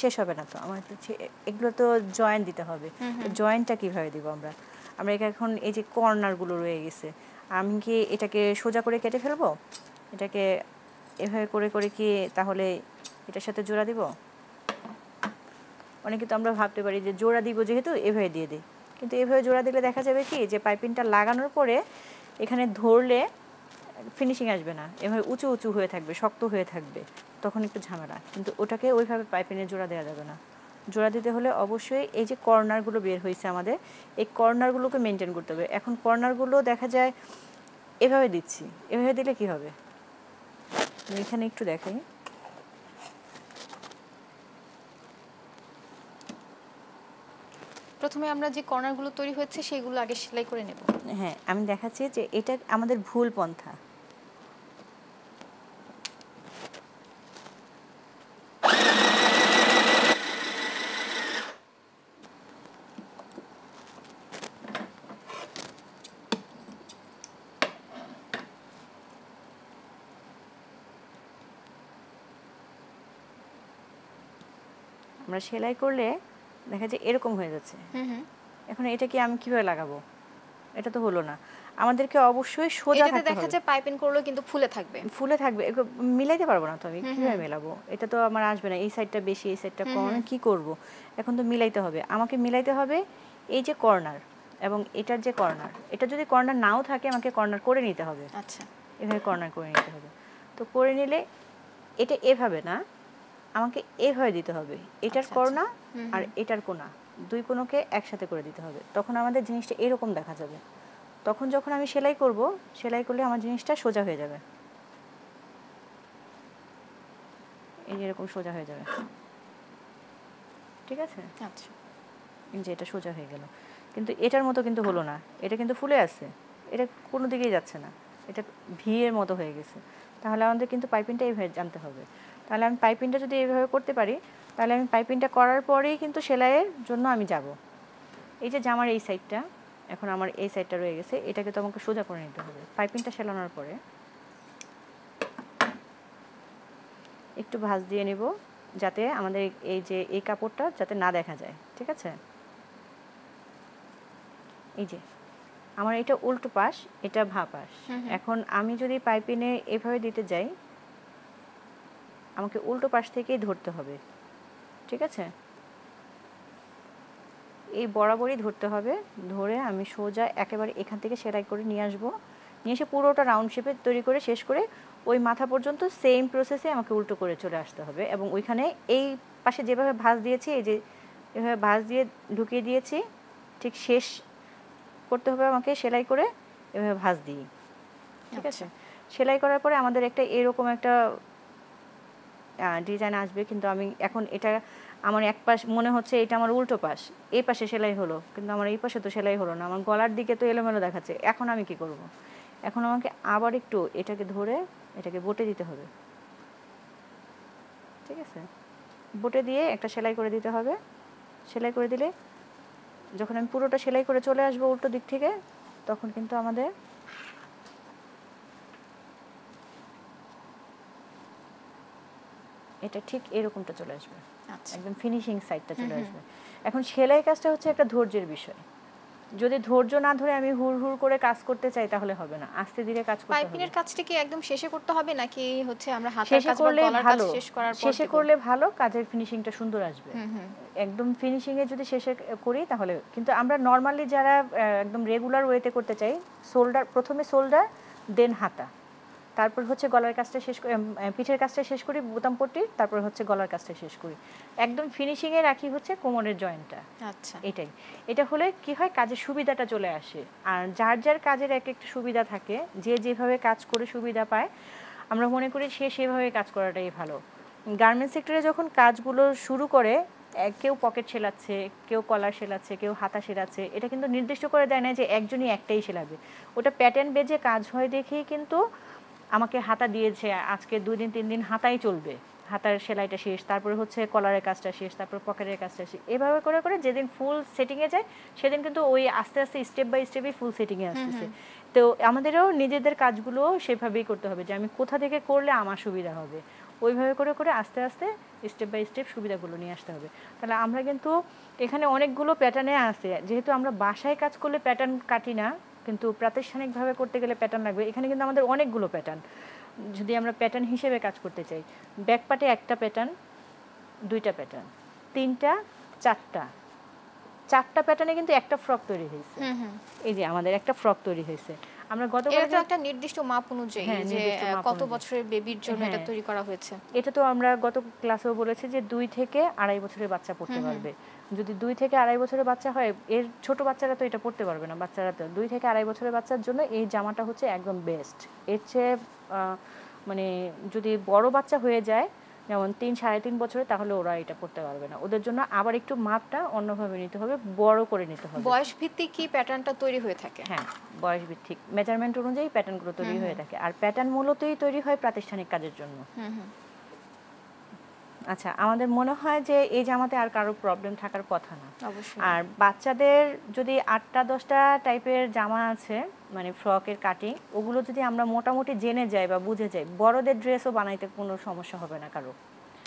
শেষ হবে না তো, আমার এগুলো তো জয়েন্ট দিতে হবে। জয়েন্টটা কিভাবে দিব আমরা? আমরা এখন এই যে কর্নারগুলো রয়ে গেছে, আমি কি এটাকে সোজা করে কেটে ফেলবো? এটাকে এভাবে করে করে কি তাহলে এটার সাথে জোড়া দিব? অনেকে তো আমরা ভাবতে পারি যে জোড়া দিব যেহেতু এভাবে দিয়ে দিই, কিন্তু এভাবে জোড়া দিলে দেখা যাবে কি যে পাইপিংটা লাগানোর পরে এখানে ধরলে ফিনিশিং আসবে না, এভাবে উঁচু উঁচু হয়ে থাকবে, শক্ত হয়ে থাকবে, তখন একটু ঝামেলা। কিন্তু ওটাকে ওইভাবে পাইপিংয়ে জোড়া দেওয়া যাবে না। জোড়া দিতে হলে অবশ্যই এই যে কর্নারগুলো বের হয়েছে আমাদের, এই কর্নারগুলোকে মেনটেন করতে হবে। এখন কর্নারগুলো দেখা যায় এভাবে দিচ্ছি, এভাবে দিলে কি হবে এখানে একটু দেখাই। প্রথমে আমরা যে কর্নারগুলো তৈরি হয়েছে সেগুলো আগে সেলাই করে নেব। হ্যাঁ, আমি দেখাচ্ছি যে এটা আমাদের ভুল পন্থা। আমরা সেলাই করলে দেখা যায় এরকম হয়ে যাচ্ছে। এখন এটা কি আমি কিভাবে লাগাবো? এটা তো হলো না। আমাদেরকে অবশ্যই সোজা থাকতে হবে। এটাতে দেখা যায় পাইপিং করলেও কিন্তু ফুলে থাকবে। ফুলে থাকবে, মিলাইতে পারবো না তো আমি, কিভাবে মেলাবো? এটা তো আমার আসবে না, এই সাইডটা বেশি এই সাইডটা কম, আমি কি করব? এখন তো মিলাইতে হবে, আমাকে মিলাইতে হবে এই যে কর্নার এবং এটার যে কর্নার, এটা যদি কর্নার নাও থাকে আমাকে কর্নার করে নিতে হবে। আচ্ছা, এভাবে কর্নার করে নিতে হবে। তো করে নিলে এটা এভাবে না, আমাকে এভাবে দিতে হবে, এটার কোণা আর এটার কোণা, দুই কোণকে একসাথে করে দিতে হবে। তখন আমাদের জিনিসটা এরকম দেখা যাবে। তখন যখন আমি সেলাই করব, সেলাই করলে আমার জিনিসটা সোজা হয়ে যাবে, এই এরকম সোজা হয়ে যাবে। ঠিক আছে? আচ্ছা, যে এটা সোজা হয়ে গেল, কিন্তু এটার মতো কিন্তু হলো না, এটা কিন্তু ফুলে আছে, এটা কোনো দিকেই যাচ্ছে না, এটা ভি এর মতো হয়ে গেছে। তাহলে আমাদের কিন্তু পাইপিংটা এইভাবে জানতে হবে। তাহলে আমি পাইপিংটা যদি এইভাবে করতে পারি, তাহলে আমি পাইপিংটা করার পরেই কিন্তু সেলাইয়ের জন্য আমি যাব। এই যে জামার এই সাইডটা, এখন আমার এই সাইডটা রয়ে গেছে, এটাকে তো আমাকে সোজা করে নিতে হবে। পাইপিংটা সেলানোর পরে একটু ভাঁজ দিয়ে নিব, যাতে আমাদের এই যে এই কাপড়টা যাতে না দেখা যায়, ঠিক আছে? এই যে আমার এটা উল্টো পাশ, এটা ভা পাশ। এখন আমি যদি পাইপিনে এভাবে দিতে যাই, আমাকে উল্টো পাশ থেকেই ধরতে হবে, ঠিক আছে? এই বরাবরই ধরতে হবে, ধরে আমি সোজা একেবারে এখান থেকে সেলাই করে নিয়ে আসবো, নিয়ে এসে পুরোটা রাউন্ড শেপে তৈরি করে শেষ করে ওই মাথা পর্যন্ত সেম প্রসেসে আমাকে উল্টো করে চলে আসতে হবে। এবং ওইখানে এই পাশে যেভাবে ভাঁজ দিয়েছি, এই যে এভাবে ভাঁজ দিয়ে ঢুকিয়ে দিয়েছি, ঠিক শেষ করতে হবে আমাকে সেলাই করে এভাবে ভাঁজ দিই, ঠিক আছে? সেলাই করার পরে আমাদের একটা এরকম একটা ডিজাইন আসবে। কিন্তু আমি এখন এটা আমার এক পাশ মনে হচ্ছে এটা আমার উল্টো পাশ, এই পাশে সেলাই হলো, কিন্তু আমার এই পাশে তো সেলাই হলো না, আমার গলার দিকে তো এলোমেলো দেখাচ্ছে। এখন আমি কি করব? এখন আমাকে আবার একটু এটাকে ধরে এটাকে বটে দিতে হবে, ঠিক আছে? বটে দিয়ে একটা সেলাই করে দিতে হবে। সেলাই করে দিলে যখন আমি পুরোটা সেলাই করে চলে আসবো উল্টো দিক থেকে, তখন কিন্তু আমাদের এটা ঠিক এরকমটা চলে আসবে, একদম ফিনিশিং সাইডটা চলে আসবে। এখন সেলাই কাজটা হচ্ছে একটা ধৈর্যের বিষয়। যদি ধৈর্য না ধরে আমি হুড় হুড় করে কাজ করতে চাই, তাহলে হবে না, আস্তে ধীরে কাজ করতে হবে। পাইপিংয়ের কাজটা কি একদম শেষে করতে হবে, নাকি হচ্ছে আমরা হাতার শেষে কাজ বা করলে গলার কাজ ভালো, শেষ করার পর শেষে দেব? করলে ভালো, কাজের ফিনিশিংটা সুন্দর আসবে। একদম ফিনিশিংয়ে যদি শেষে করি তাহলে, কিন্তু আমরা নর্মালি যারা একদম রেগুলার ওয়েতে করতে চাই, শোল্ডার প্রথমে শোল্ডার, দেন হাতা, তারপর হচ্ছে গলার কাজটা শেষ করি, পিঠের কাজটা শেষ করি বোতাম পট্টির, তারপর হচ্ছে গলার কাজটা শেষ করি। একদম ফিনিশিংয়ে রাখি হচ্ছে কোমরের জয়েন্টটা। আচ্ছা, এটাই, এটা হলে কি হয়, কাজের সুবিধাটা চলে আসে। আর যার যার কাজের এক একটা সুবিধা থাকে, যে যেভাবে কাজ করে সুবিধা পায়, আমরা মনে করি সে সেভাবে কাজ করাটাই ভালো। গার্মেন্টস সেক্টরে যখন কাজগুলো শুরু করে, কেউ পকেট সেলাচ্ছে, কেউ কলার সেলাচ্ছে, কেউ হাতা সেলাচ্ছে, এটা কিন্তু নির্দিষ্ট করে দেয় না যে একজনই একটাই সেলাবে। ওটা প্যাটার্ন বেজে কাজ হয় দেখেই কিন্তু আমাকে হাতা দিয়েছে, আজকে 2 দিন 3 দিন হাতাই চলবে, হাতার সেলাইটা শেষ, তারপরে হচ্ছে কলারের কাজটা শেষ, তারপর পকেটের কাজটা শেষ, এভাবে করে করে যেদিন ফুল সেটিংয়ে যায় সেদিন কিন্তু ওই আস্তে আস্তে স্টেপ বাই স্টেপই ফুল সেটিংয়ে আসতেছে। তো আমাদেরও নিজেদের কাজগুলো সেভাবেই করতে হবে, যে আমি কোথা থেকে করলে আমার সুবিধা হবে, ওইভাবে করে করে আস্তে আস্তে স্টেপ বাই স্টেপ সুবিধাগুলো নিয়ে আসতে হবে। তাহলে আমরা কিন্তু এখানে অনেকগুলো প্যাটার্নে আছে, যেহেতু আমরা বাসায় কাজ করলে প্যাটার্ন কাটি না, কিন্তু প্রাতিষ্ঠানিকভাবে করতে গেলে প্যাটার্ন লাগবে। এখানে কিন্তু আমাদের অনেকগুলো প্যাটার্ন, যদি আমরা প্যাটার্ন হিসেবে কাজ করতে চাই, ব্যাক পার্টে একটা প্যাটার্ন, 2টা প্যাটার্ন, 3টা, 4টা প্যাটার্নে কিন্তু একটা ফ্রক তৈরি হয়েছে। এই যে আমাদের একটা ফ্রক তৈরি হয়েছে। আমরা গতবার এটা তো একটা নির্দিষ্ট মাপ অনুযায়ী, যে কত বছরের বেবির জন্য এটা তৈরি করা হয়েছে। এটা তো আমরা গত ক্লাসেও বলেছি যে 2 থেকে 2.5 বছরের বাচ্চা পড়তে পারবে। যদি 2 থেকে 2.5 বছরের বাচ্চা হয়, এর ছোট বাচ্চারা তো এটা পড়তে পারবে না। বাচ্চারা তো 2 থেকে 2.5 বছরের বাচ্চার জন্য এই জামাটা হচ্ছে একদম বেস্ট। এর চেয়ে মানে যদি বড় বাচ্চা হয়ে যায়, যেমন 3-3.5 বছরে, তাহলে ওরা এটা পড়তে পারবে না। ওদের জন্য আবার একটু মাপটা অন্যভাবে নিতে হবে, বড় করে নিতে হবে। বয়স ভিত্তিক কি প্যাটার্নটা তৈরি হয়ে থাকে? হ্যাঁ, বয়স ভিত্তিক মেজারমেন্ট অনুযায়ী প্যাটার্নগুলো তৈরি হয়ে থাকে। আর প্যাটার্ন মূলতই তৈরি হয় প্রাতিষ্ঠানিক কাজের জন্য। আচ্ছা, আমাদের মনে হয় যে এই জামাতে আর কারো প্রবলেম থাকার কথা না। আর বাচ্চাদের যদি 8টা-10টা টাইপের জামা আছে, মানে ফ্রকের কাটিং, ওগুলো যদি আমরা মোটামুটি জেনে যাই বা বুঝে যাই, বড়দের ড্রেসও বানাইতে কোনো সমস্যা হবে না কারো।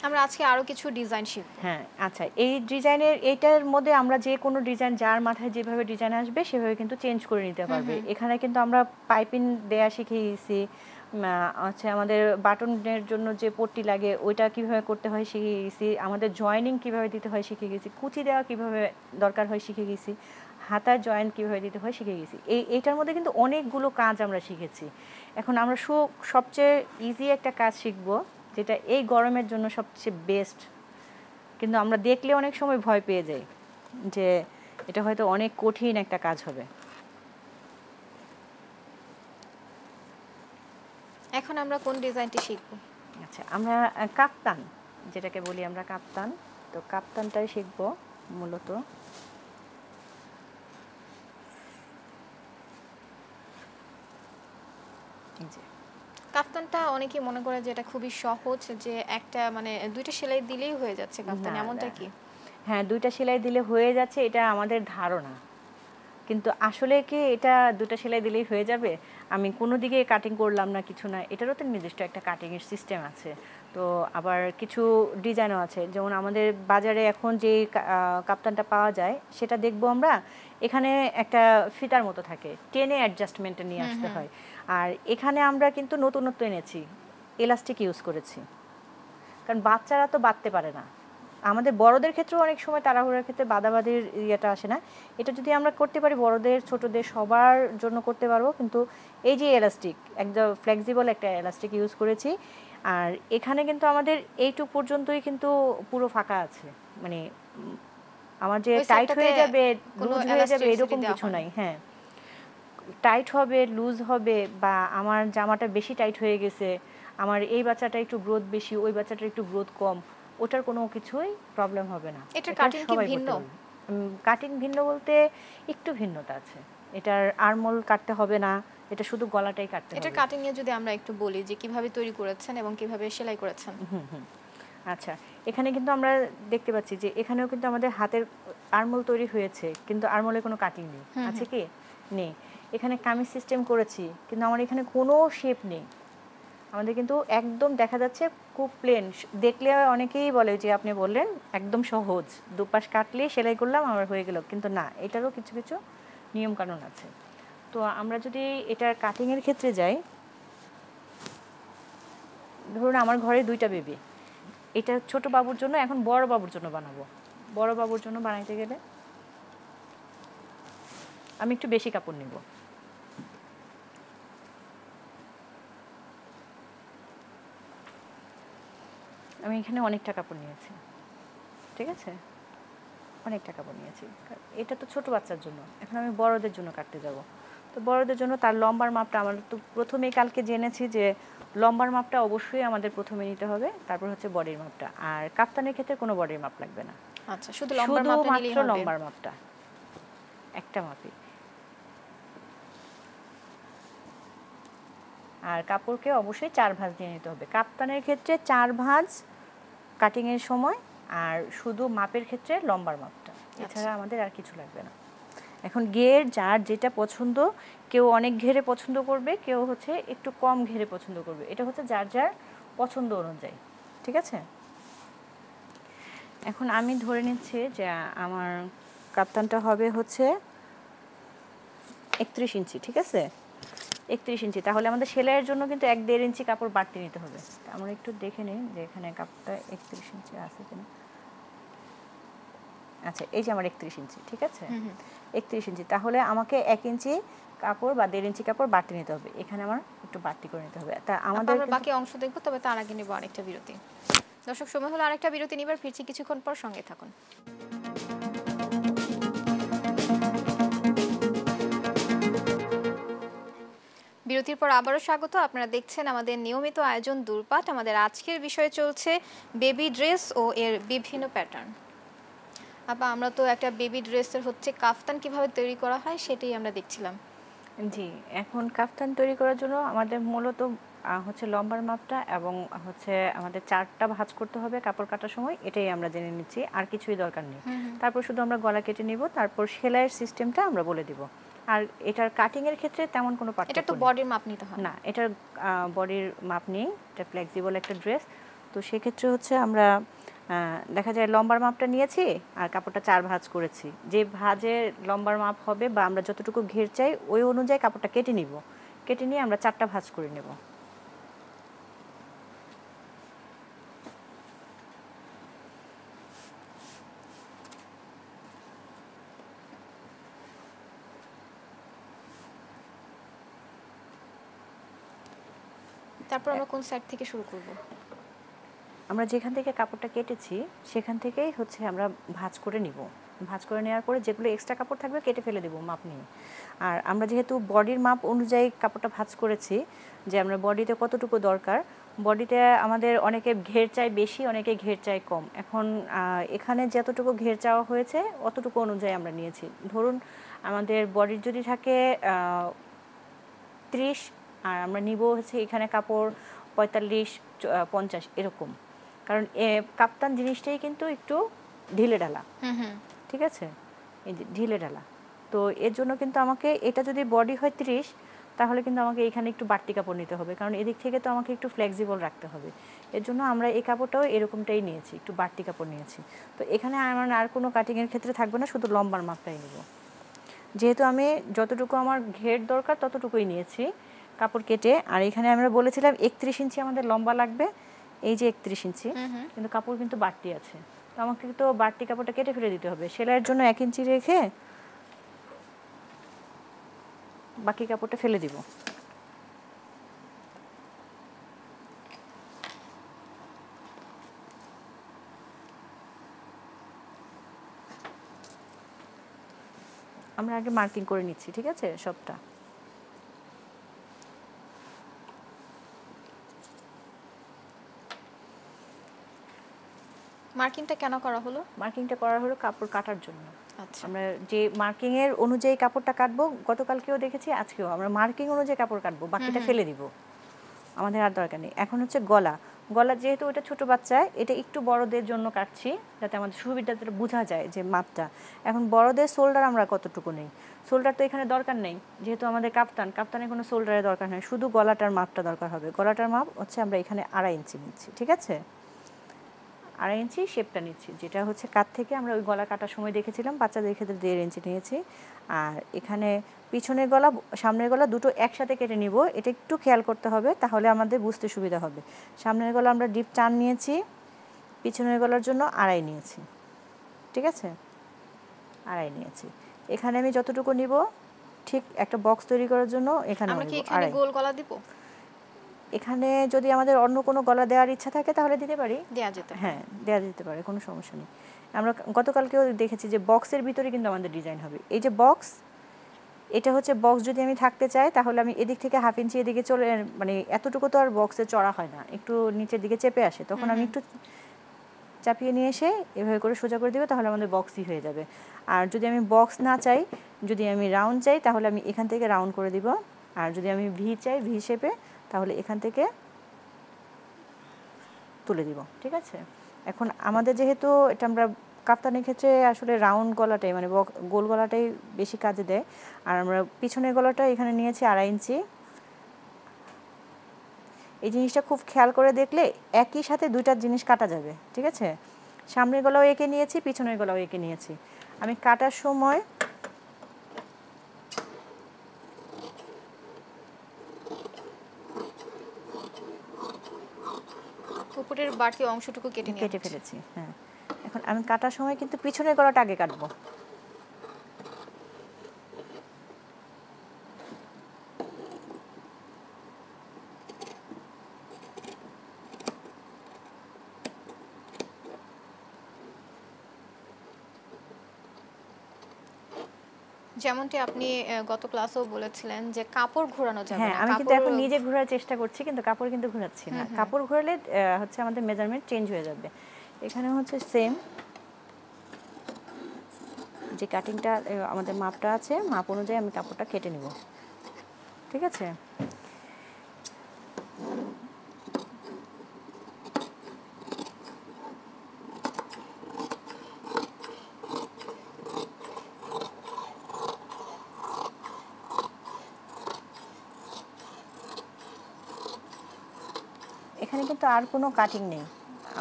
আমরা আজকে আরো কিছু ডিজাইন শিখব। হ্যাঁ, আচ্ছা, এই ডিজাইনের এইটার মধ্যে আমরা যে কোনো ডিজাইন, যার মাথায় যেভাবে ডিজাইন আসবে সেভাবে কিন্তু চেঞ্জ করে নিতে পারবে। এখানে কিন্তু আমরা পাইপিং দেয়া শিখিয়ে দিয়েছি, আচ্ছা, আমাদের বাটনের জন্য যে পট্টি লাগে ওইটা কিভাবে করতে হয় শিখিয়ে গেছি, আমাদের জয়েনিং কিভাবে দিতে হয় শিখে গেছি, কুচি দেওয়া কিভাবে দরকার হয় শিখে গেছি, হাতার জয়েন্ট কিভাবে দিতে হয় শিখে গেছি। এইটার মধ্যে কিন্তু অনেকগুলো কাজ আমরা শিখেছি। এখন আমরা সবচেয়ে ইজি একটা কাজ শিখব, যেটা এই গরমের জন্য সবচেয়ে বেস্ট, কিন্তু আমরা দেখলে অনেক সময় ভয় পেয়ে যাই যে এটা হয়তো অনেক কঠিন একটা কাজ হবে। এখন আমরা কোন ডিজাইনটি শিখব? আচ্ছা, আমরা কাপ্তান, যেটাকে বলি আমরা কাপ্তান, তো কাপ্তানটাই শিখবো মূলত। এই যে কাফতানটা অনেকেই মনে করে যে এটা খুবই সহজ, যে একটা মানে দুইটা সেলাই দিলেই হয়ে যাচ্ছে কাফতান, না, এমনটা কি? হ্যাঁ 2টা সেলাই দিলে হয়ে যাচ্ছে, এটা আমাদের ধারণা। কিন্তু আসলে কি এটা 2টা সেলাই দিলেই হয়ে যাবে? আমি কোনো দিকে কাটিং করলাম না, কিছু না, এটারও তো নির্দিষ্ট একটা কাটিংয়ের সিস্টেম আছে। তো আবার কিছু ডিজাইনও আছে, যেমন আমাদের বাজারে এখন যে কাপ্তানটা পাওয়া যায় সেটা দেখবো আমরা, এখানে একটা ফিতার মতো থাকে, টেনে অ্যাডজাস্টমেন্টে নিয়ে আসতে হয়। আর এখানে আমরা কিন্তু নতুনত্ব এনেছি, এলাস্টিক ইউজ করেছি, কারণ বাচ্চারা তো বাঁধতে পারে না। আমাদের বড়দের ক্ষেত্রেও অনেক সময় তাড়াহুড়োর ক্ষেত্রে বাঁধাবাঁধির ইয়েটা আসে না। এটা যদি আমরা করতে পারি বড়দের ছোটদের সবার জন্য করতে পারবো। কিন্তু এই যে এলাস্টিক, একদম ফ্লেক্সিবল একটা এলাস্টিক ইউজ করেছি। আর এখানে কিন্তু আমাদের এইটুক পর্যন্তই কিন্তু পুরো ফাঁকা আছে, মানে আমার যে ওই টাইট সাইডটাতে হয়ে যাবে কোনো লুজ হয়ে যাবে elasticity এরকম দেওয়া কিছু হয় না। নাই। হ্যাঁ, টাইট হবে লুজ হবে, বা আমার জামাটা বেশি টাইট হয়ে গেছে, আমার এই বাচ্চাটা একটু গ্রোথ বেশি, ওই বাচ্চাটার একটু গ্রোথ কম, ওটার কোনো কিছুই প্রবলেম হবে না। এটার এটা কাটিং কি সবাই ভিন্ন? করতে পারবে। কাটিং ভিন্ন বলতে একটু ভিন্নতা আছে। এটার আর্মহোল কাটতে হবে না, এটা শুধু গলাটাই কাটতে হবে। এটার কাটিং নিয়ে যদি আমরা একটু বলি যে কিভাবে তৈরি করেছেন এবং কিভাবে সেলাই করেছেন। আচ্ছা, এখানে কিন্তু আমরা দেখতে পাচ্ছি যে এখানেও কিন্তু আমাদের হাতের আর্মহোল তৈরি হয়েছে, কিন্তু আর্মহোলে কোনো কাটিং নেই। আছে কি? নেই। এখানে কামিজ সিস্টেম করেছি, কিন্তু আমার এখানে কোনো শেপ নেই। আমাদের কিন্তু একদম দেখা যাচ্ছে খুব প্লেন। দেখলে অনেকেই বলে যে আপনি বললেন একদম সহজ, দুপাশ কাটলেই সেলাই করলাম আমার হয়ে গেল, কিন্তু না, এটারও কিছু কিছু নিয়মকানুন আছে। তো আমরা যদি এটার কাটিংয়ের ক্ষেত্রে যাই, ধরুন আমার ঘরে 2টা বেবি, এটা ছোট বাবুর জন্য, এখন বড় বাবুর জন্য বানাবো। বড় বাবুর জন্য বানাইতে গেলে আমি একটু বেশি কাপড় নেব। আমি এখানে অনেকটা কাপড় নিয়েছি, ঠিক আছে, অনেকটা কাপড় নিয়েছি। এটা তো ছোট বাচ্চার জন্য, এখন আমি বড়দের জন্য কাটতে যাব। তো বড়দের জন্য তার লম্বার মাপটা আমরা তো প্রথমেই কালকে জেনেছি যে লম্বার মাপটা অবশ্যই আমাদের প্রথমে নিতে হবে, তারপর হচ্ছে বডির মাপটা। আর কাফতানের ক্ষেত্রে কোনো বডির মাপ লাগবে না, আচ্ছা, শুধু লম্বার মাপটা নিলেই শুধুমাত্র হবে। লম্বার মাপটা একটা মাপই। আর কাপড়কে অবশ্যই 4 ভাঁজ দিয়ে নিতে হবে। কাপ্তানের ক্ষেত্রে 4 ভাঁজ কাটিংয়ের সময়, আর শুধু মাপের ক্ষেত্রে লম্বার মাপটা, এছাড়া আমাদের আর কিছু লাগবে না। এখন ঘের যার যেটা পছন্দ, কেউ অনেক ঘেরে পছন্দ করবে, কেউ হচ্ছে একটু কম ঘেরে পছন্দ করবে, এটা হচ্ছে যার যার পছন্দ অনুযায়ী, ঠিক আছে। এখন আমি ধরে নিচ্ছি যে আমার কাপ্তানটা হবে হচ্ছে 31 ইঞ্চি, ঠিক আছে, 31 ইঞ্চি। তাহলে আমাদের সেলাইয়ের জন্য কিন্তু 1-1.5 ইঞ্চি কাপড় বাড়তি নিতে হবে। আমরা একটু দেখে নিই যে এখানে কাপড়টা 31 ইঞ্চি আছে কিনা। আচ্ছা, এই যে আমার 31 ইঞ্চি, ঠিক আছে, 31 ইঞ্চি। তাহলে আমাকে 1 ইঞ্চি কাপড় বা 1.5 ইঞ্চি কাপড় বাড়তি নিতে হবে, এখানে আমার একটু বাড়তি করে নিতে হবে। তা আমাদের আমরা বাকি অংশ দেখব, তবে তার আগে নেব আরেকটা বিরতি। দর্শক, সময় হলো আরেকটা বিরতি নিবার, ফিরছি কিছুক্ষণ পর, সঙ্গে থাকুন। বিরতির পর আবারও স্বাগত। আপনারা দেখছেন আমাদের নিয়মিত আয়োজন দূরপাঠ। আমাদের আজকের বিষয় চলছে বেবি ড্রেস ও এর বিভিন্ন প্যাটার্ন। আপা, আমরা তো একটা বেবি ড্রেসের হচ্ছে কাফতান কিভাবে তৈরি করা হয় সেটাই আমরা দেখছিলাম। জি, এখন কাফতান তৈরি করার জন্য আমাদের মূলত হচ্ছে লম্বার মাপটা এবং হচ্ছে আমাদের 4টা ভাঁজ করতে হবে কাপড় কাটার সময়, এটাই আমরা জেনে নিচ্ছি, আর কিছুই দরকার নেই। তারপর শুধু আমরা গলা কেটে নিব, তারপর সেলাইয়ের সিস্টেমটা আমরা বলে দিব। আর এটার কাটিংয়ের ক্ষেত্রে তেমন কোনো পার্থক্য এটা তো বডির মাপ নিতে হয় না, এটার বডির মাপ নেই, এটা ফ্লেক্সিবল একটা ড্রেস। তো সেক্ষেত্রে হচ্ছে আমরা দেখা যায় লম্বার মাপটা নিয়েছি আর কাপড়টা 4 ভাঁজ করেছি, যে ভাঁজে লম্বার মাপ হবে বা আমরা যতটুকু ঘের চাই ওই অনুযায়ী কাপড়টা কেটে নিব, কেটে নিয়ে আমরা 4টা ভাঁজ করে নেব। তারপর আমরা কোন সাইড থেকে শুরু করব? আমরা যেখান থেকে কাপড়টা কেটেছি সেখান থেকেই হচ্ছে আমরা ভাঁজ করে নিব। ভাঁজ করে নেওয়ার পরে যেগুলো এক্সট্রা কাপড় থাকবে কেটে ফেলে দেবো মাপ নিয়ে। আর আমরা যেহেতু বডির মাপ অনুযায়ী কাপড়টা ভাঁজ করেছি, যে আমরা বডিতে কতটুকু দরকার বডিতে আমাদের অনেকে ঘের চাই বেশি, অনেকে ঘের চাই কম। এখন এখানে যতটুকু ঘের চাওয়া হয়েছে অতটুকু অনুযায়ী আমরা নিয়েছি। ধরুন আমাদের বডির যদি থাকে 30, আর আমরা নিব হচ্ছে এখানে কাপড় 45, 50 এরকম। কারণ কাপ্তান জিনিসটাই কিন্তু একটু ঢিলে ঢালা, ঠিক আছে, এই যে ঢিলে ঢালা। তো এর জন্য কিন্তু আমাকে এটা যদি বডি হয় 30, তাহলে কিন্তু আমাকে এখানে একটু বাড়তি কাপড় নিতে হবে, কারণ এদিক থেকে তো আমাকে একটু ফ্লেক্সিবল রাখতে হবে। এর জন্য আমরা এই কাপড়টাও এরকমটাই নিয়েছি, একটু বাড়তি কাপড় নিয়েছি। তো এখানে আমার আর কোনো কাটিংয়ের ক্ষেত্রে থাকবে না, শুধু লম্বার মাপটাই নেব। যেহেতু আমি যতটুকু আমার ঘের দরকার ততটুকুই নিয়েছি কাপড় কেটে। আর এখানে আমরা বলেছিলাম 31 ইঞ্চি আমাদের লম্বা লাগবে, এই যে 31 ইঞ্চি, কিন্তু কাপড় কিন্তু বাড়তি আছে, তো আমাকে তো বাড়তি কাপড়টা কেটে ফেলে দিতে হবে। সেলাইয়ের জন্য 1 ইঞ্চি রেখে বাকি কাপড়টা ফেলে দিব। আমরা আগে মার্কিং করে নিচ্ছি, ঠিক আছে, সবটা। মার্কিংটা কেন করা হলো? মার্কিংটা করা হলো কাপড় কাটার জন্য। আচ্ছা, আমরা যে মার্কিং এর অনুযায়ী কাপড়টা কাটবো, গতকালকেও দেখেছি, আজকেও আমরা মার্কিং অনুযায়ী কাপড় কাটবো, বাকিটা ফেলে দিব, আমাদের আর দরকার নেই। এখন হচ্ছে গলা। গলা যেহেতু ওটা ছোট বাচ্চা, এটা একটু বড়দের জন্য কাটছি যাতে আমাদের সুবিধাটা বোঝা যায় যে মাপটা। এখন বড়দের শোল্ডার আমরা কতটুকু নেই, শোল্ডার তো এখানে দরকার নেই, যেহেতু আমাদের কাপ্তানের কোনো শোল্ডারের দরকার নেই, শুধু গলাটার মাপটা দরকার হবে। গলাটার মাপ হচ্ছে আমরা এখানে 2.5 ইঞ্চি নিচ্ছি, ঠিক আছে, 2.5 ইঞ্চি শেপটা নিচ্ছি, যেটা হচ্ছে কাত থেকে আমরা ওই গলা কাটার সময় দেখেছিলাম, বাচ্চাদের ক্ষেত্রে 1.5 ইঞ্চি নিয়েছি। আর এখানে পিছনের গলা সামনের গলা দুটো একসাথে কেটে নিব, এটা একটু খেয়াল করতে হবে, তাহলে আমাদের বুঝতে সুবিধা হবে। সামনের গলা আমরা ডিপ টান নিয়েছি, পিছনের গলার জন্য 2.5 নিয়েছি, ঠিক আছে, 2.5 নিয়েছি। এখানে আমি যতটুকু নিব ঠিক একটা বক্স তৈরি করার জন্য এখানে আমরা কি এখানে গোল গলা দিব? এখানে যদি আমাদের অন্য কোনো গলা দেওয়ার ইচ্ছা থাকে তাহলে দিতে পারি, দেয়া যেতে পারে। হ্যাঁ দেওয়া যেতে পারে, কোনো সমস্যা নেই। আমরা গতকালকেও দেখেছি যে বক্সের ভিতরে কিন্তু আমাদের ডিজাইন হবে। এই যে বক্স, এটা হচ্ছে বক্স, যদি আমি থাকতে চাই তাহলে আমি এদিক থেকে 1/2 ইঞ্চি এদিকে চলে, মানে এতটুকু তো আর বক্সে চড়া হয় না, একটু নিচের দিকে চেপে আসে, তখন আমি একটু চাপিয়ে নিয়ে এসে এভাবে করে সোজা করে দিব, তাহলে আমাদের বক্সই হয়ে যাবে। আর যদি আমি বক্স না চাই, যদি আমি রাউন্ড চাই, তাহলে আমি এখান থেকে রাউন্ড করে দিব। আর যদি আমি ভি চাই, ভি শেপে, তাহলে এখান থেকে তুলে দিব, ঠিক আছে। এখন আমাদের যেহেতু এটা আমরা কাফতানের ক্ষেত্রে আসলে রাউন্ড গলাটাই, মানে গোল গলাটাই বেশি কাজে দেয়। আর আমরা পিছনের গলাটা এখানে নিয়েছি 2.5 ইঞ্চি। এই জিনিসটা খুব খেয়াল করে দেখলে একই সাথে দুইটা জিনিস কাটা যাবে, ঠিক আছে। সামনের গলাও এঁকে নিয়েছি, পিছনের গলাও এঁকে নিয়েছি। আমি কাটার সময় উপরের বাড়তি অংশটুকু কেটে ফেলেছি, হ্যাঁ। এখন আমি কাটার সময় কিন্তু পিছনের গলাটা আগে কাটবো। যেমনটি আপনি গত ক্লাসেও বলেছিলেন যে কাপড় ঘোরানো যাবে হ্যাঁ, না। আমি কিন্তু এখন নিজে ঘোরার চেষ্টা করছি, কিন্তু কাপড় কিন্তু ঘোরাচ্ছি না। কাপড় ঘোরালে হচ্ছে আমাদের মেজারমেন্ট চেঞ্জ হয়ে যাবে। এখানে হচ্ছে সেম যে কাটিংটা আমাদের মাপটা আছে, মাপ অনুযায়ী আমি কাপড়টা কেটে নিব, ঠিক আছে। এখানে কিন্তু আর কোনো কাটিং নেই,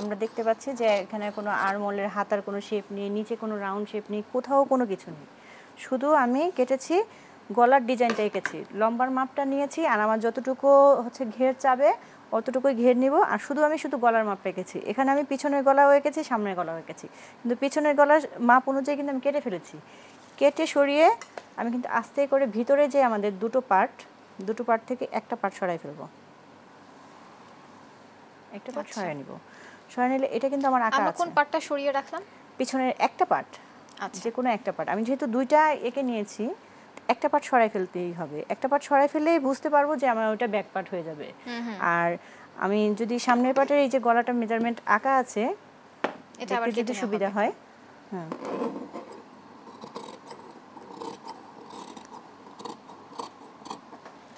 আমরা দেখতে পাচ্ছি যে এখানে কোনো আর্মহোলের হাতার কোনো শেপ নেই, নিচে কোনো রাউন্ড শেপ নেই, কোথাও কোনো কিছু নেই। শুধু আমি কেটেছি গলার ডিজাইনটা এঁকেছি, লম্বার মাপটা নিয়েছি, আর আমার যতটুকু হচ্ছে ঘের চাবে অতটুকুই ঘের নিব। আর শুধু গলার মাপটা এঁকেছি। এখানে আমি পিছনের গলাও এঁকেছি, সামনের গলাও এঁকেছি, কিন্তু পিছনের গলার মাপ অনুযায়ী কিন্তু আমি কেটে ফেলেছি। কেটে সরিয়ে আমি কিন্তু আস্তে করে ভিতরে যে আমাদের দুটো পার্ট থেকে একটা পার্ট সরাই ফেলবো, একটা পার্ট সরাই নিব। সরাই নিলে এটা কিন্তু আমার আঁকা আছে। আমরা কোন পার্টটা সরিয়ে রাখলাম? পিছনের একটা পার্ট, যে কোনো একটা পার্ট। আমি যেহেতু দুইটা এঁকে নিয়েছি, একটা পার্ট সরাই ফেলতেই হবে। একটা পার্ট সরাই ফেললেই বুঝতে পারবো যে আমার ওটা ব্যাক পার্ট হয়ে যাবে। আর আমি যদি সামনের পাটের এই যে গলাটা মেজারমেন্ট আঁকা আছে, এটা আবার যদি সুবিধা হয়। হ্যাঁ,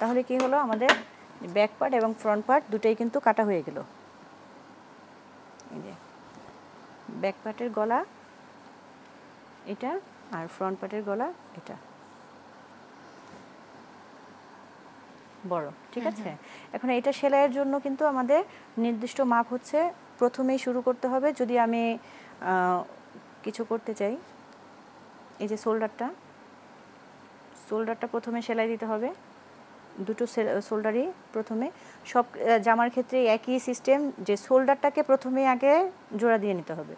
তাহলে কি হলো, আমাদের ব্যাক পার্ট এবং ফ্রন্ট পার্ট দুটোই কিন্তু কাটা হয়ে গেল। এই যে ব্যাক পার্টের গলা এটা, আর ফ্রন্ট পার্টের গলা এটা বড়, ঠিক আছে। এখন এটা সেলাইয়ের জন্য কিন্তু আমাদের নির্দিষ্ট মাপ হচ্ছে, প্রথমেই শুরু করতে হবে। যদি আমি কিছু করতে চাই, এই যে শোল্ডারটা প্রথমে সেলাই দিতে হবে। দুটো শোল্ডারই প্রথমে, সব জামার ক্ষেত্রে একই সিস্টেম, যে শোল্ডারটাকে প্রথমে আগে জোড়া দিয়ে নিতে হবে।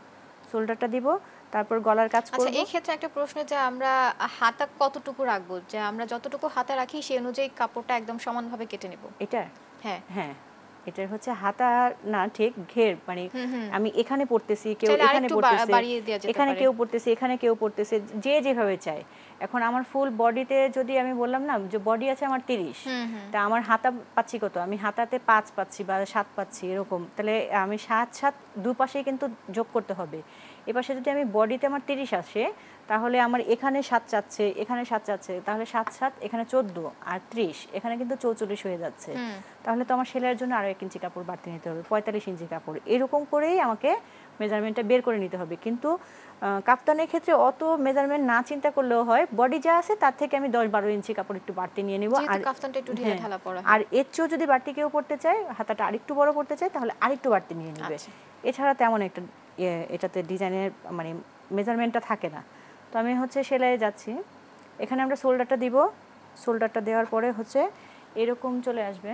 শোল্ডারটা দিব, তারপর গলার কাজ করব। আচ্ছা, এই ক্ষেত্রে একটা প্রশ্ন, যে আমরা হাতা কতটুকু রাখবো, যে আমরা যতটুকু হাতা রাখি সেই অনুযায়ী কাপড়টা একদম সমানভাবে কেটে নেব? এটা হ্যাঁ হ্যাঁ, এটা হচ্ছে হাতা না, ঠিক ঘের, মানে আমি এখানে পড়তেছি, কেউ চাইলে এখানে আরেকটু পড়তেছে, বাড়িয়ে দেওয়া যেতে এখানে পারে। কেউ পড়তেছে, এখানে কেউ পড়তেছে, যে যেভাবে চায়। এখন আমার ফুল বডিতে যদি আমি বললাম না যে বডি আছে আমার 30, তা আমার হাতা পাচ্ছি কত, আমি হাতাতে 5 পাচ্ছি বা 7 পাচ্ছি এরকম, তাহলে আমি 7 দুপাশেই কিন্তু যোগ করতে হবে। এপাশে যদি আমি বডিতে আমার 30 আসে, তাহলে আমার এখানে 7 চাচ্ছে, এখানে 7 চাচ্ছে, তাহলে 7 এখানে 14 আর 30, এখানে কিন্তু 44 হয়ে যাচ্ছে। তাহলে তো আমার সেলাইয়ের জন্য আরো 1 ইঞ্চি কাপড় বাড়তি নিতে হবে, 45 ইঞ্চি কাপড়। এরকম করেই আমাকে মেজারমেন্টটা বের করে নিতে হবে। কিন্তু কাফতানের ক্ষেত্রে অত মেজারমেন্ট না চিন্তা করলেও হয়, বডি যা আছে তার থেকে আমি 10-12 ইঞ্চি কাপড় একটু বাড়তি নিয়ে নিব। আর কাফতানটা একটু ঢিলে ঢালা পরা হয়, আর এর চেয়েও যদি বাড়তি কেউ পড়তে চায়, হাতাটা আরেকটু বড় করতে চায়, তাহলে আরেকটু বাড়তি নিয়ে নেবে। এছাড়া তেমন একটা এটাতে ডিজাইনের মানে মেজারমেন্টটা থাকে না। তো আমি হচ্ছে সেলাইয়ে যাচ্ছি, এখানে আমরা শোল্ডারটা দিব। শোল্ডারটা দেওয়ার পরে হচ্ছে এরকম চলে আসবে,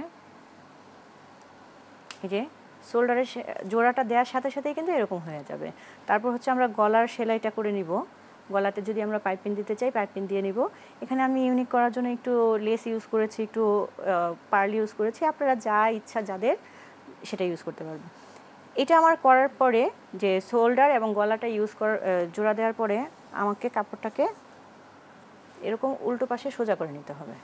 এই যে শোল্ডারের জোড়াটা দেওয়ার সাথে সাথেই কিন্তু এরকম হয়ে যাবে। তারপর হচ্ছে আমরা গলার সেলাইটা করে নিব। গলাতে যদি আমরা পাইপিং দিতে চাই, পাইপিং দিয়ে নিব। এখানে আমি ইউনিক করার জন্য একটু লেস ইউজ করেছি, একটু পার্ল ইউজ করেছি। আপনারা যা ইচ্ছা যাদের সেটা ইউজ করতে পারবেন। এটা আমার করার পরে, যে শোল্ডার এবং গলাটা ইউজ করার জোড়া দেওয়ার পরে, আমাকে কাপড়টাকে এরকম উল্টো পাশে সোজা করে নিতে হবে,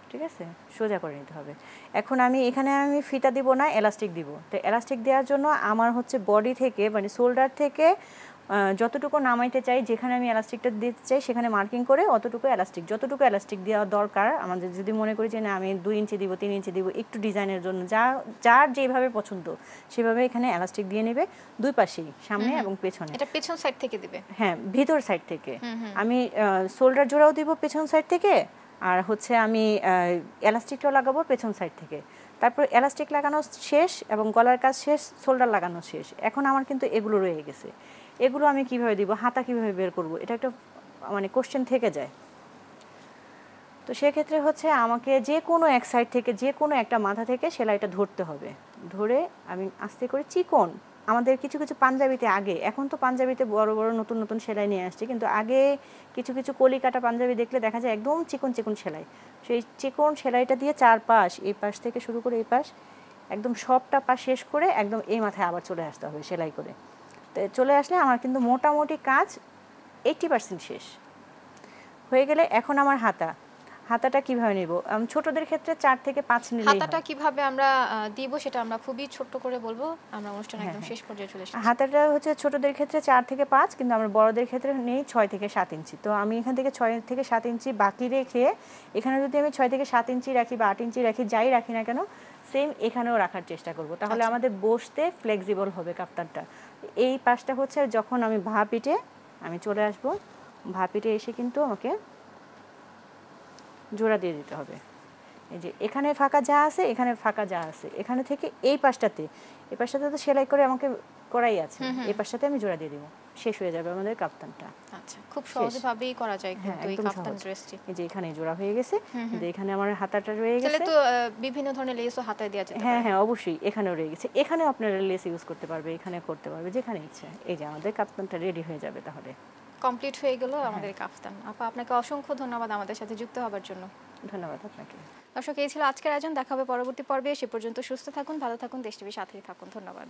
ঠিক আছে, সোজা করে নিতে হবে। এখন এখানে আমি ফিতা দিব না, এলাস্টিক দিব। তো এলাস্টিক দেওয়ার জন্য আমার হচ্ছে বডি থেকে, মানে শোল্ডার থেকে যতটুকু নামাইতে চাই, যেখানে আমি এলাস্টিকটা দিতে চাই সেখানে মার্কিং করে অতটুকু এলাস্টিক, যতটুকু এলাস্টিক দেওয়া দরকার আমাদের, যদি মনে করি যে না আমি 2 ইঞ্চি দিব, 3 ইঞ্চি দিব, একটু ডিজাইনের জন্য, যার যেভাবে পছন্দ সেভাবে এখানে এলাস্টিক দিয়ে নেবে, দুই পাশেই, সামনে এবং পেছনে। এটা পেছন সাইড থেকে দিবে? হ্যাঁ, ভিতর সাইড থেকে। আমি শোল্ডার জোড়াও দিব পেছন সাইড থেকে, আর হচ্ছে আমি এলাস্টিকটাও লাগাবো পেছন সাইড থেকে। তারপর এলাস্টিক লাগানো শেষ এবং গলার কাজ শেষ, শোল্ডার লাগানো শেষ। এখন আমার কিন্তু এগুলো রয়ে গেছে, এগুলো আমি কিভাবে দিব, হাতা কিভাবে বের করব, এটা একটা মানে কোশ্চেন থেকে যায়। তো সেক্ষেত্রে হচ্ছে আমাকে যে কোনো এক সাইড থেকে, যে কোনো একটা মাথা থেকে সেলাইটা ধরতে হবে। ধরে আমি আস্তে করে চিকন, আমাদের কিছু কিছু পাঞ্জাবিতে আগে, এখন তো পাঞ্জাবিতে বড় বড় নতুন নতুন সেলাই নিয়ে আসছে, কিন্তু আগে কিছু কিছু কলি কাটা পাঞ্জাবি দেখলে দেখা যায় একদম চিকন চিকন সেলাই। সেই চিকন সেলাইটা দিয়ে চারপাশ, এই পাশ থেকে শুরু করে এই পাশ, একদম সবটা পাশ শেষ করে একদম এই মাথায় আবার চলে আসতে হবে সেলাই করে। তো চলে আসলে আমার কিন্তু মোটামুটি কাজ 80% শেষ হয়ে গেলে, এখন আমার হাতাটা কিভাবে নেব, ছোটদের ক্ষেত্রে 4 থেকে 5 নিলেই হয়। হাতাটা কিভাবে আমরা দিব সেটা আমরা খুবই ছোট করে বলবো, আমরা অনুষ্ঠান একদম শেষ পর্যায়ে চলে এসেছি। হাতাটা হচ্ছে ছোটদের ক্ষেত্রে 4 থেকে 5, কিন্তু আমরা বড়দের ক্ষেত্রে নেই 6 থেকে 7 ইঞ্চি। তো আমি এখান থেকে 6 থেকে 7 ইঞ্চি বাকি রেখে, এখানে যদি আমি 6 থেকে 7 ইঞ্চি রাখি বা 8 ইঞ্চি রাখি, যাই রাখি না কেন, সেম এখানেও রাখার চেষ্টা করব, তাহলে আমাদের বসতে ফ্লেক্সিবল হবে কাফতানটা। এই পাশটা হচ্ছে যখন আমি ভা পিটে আমি চলে আসব, ভা পিটে এসে কিন্তু আমাকে জোড়া দিয়ে দিতে হবে। এই যে এখানে ফাঁকা যা আছে, এখানে ফাঁকা যা আছে, এখানে থেকে এই পাশটাতে তো সেলাই করে আমাকে করাই আছে, এই পাশটাতে আমি জোড়া দিয়ে দিব, শেষ হয়ে যাবে আমাদের কাফতানটা। আচ্ছা, খুব সহজভাবেই করা যায় কিন্তু এই কাফতান ড্রেসটি। এই যে এখানে জোড়া হয়ে গেছে, এখানে আমার হাতাটা রয়ে গেছে। তাহলে তো বিভিন্ন ধরনের লেসও হাতায় দেওয়া যেতে পারে। হ্যাঁ হ্যাঁ, অবশ্যই এখানেও রয়ে গেছে, এখানেও আপনারা লেস ইউজ করতে পারবে, এখানে করতে পারবে, যেখানে ইচ্ছা। এই যে আমাদের কাফতানটা রেডি হয়ে যাবে, তাহলে কমপ্লিট হয়ে গেল আমাদের কাফতান। আপা, আপনাকে অসংখ্য ধন্যবাদ আমাদের সাথে যুক্ত হওয়ার জন্য। ধন্যবাদ আপনাকে। দর্শক, এই ছিল আজকের আয়োজন, দেখা হবে পরবর্তী পর্বে। সে পর্যন্ত সুস্থ থাকুন, ভালো থাকুন, দেশ টিভির সাথেই থাকুন। ধন্যবাদ।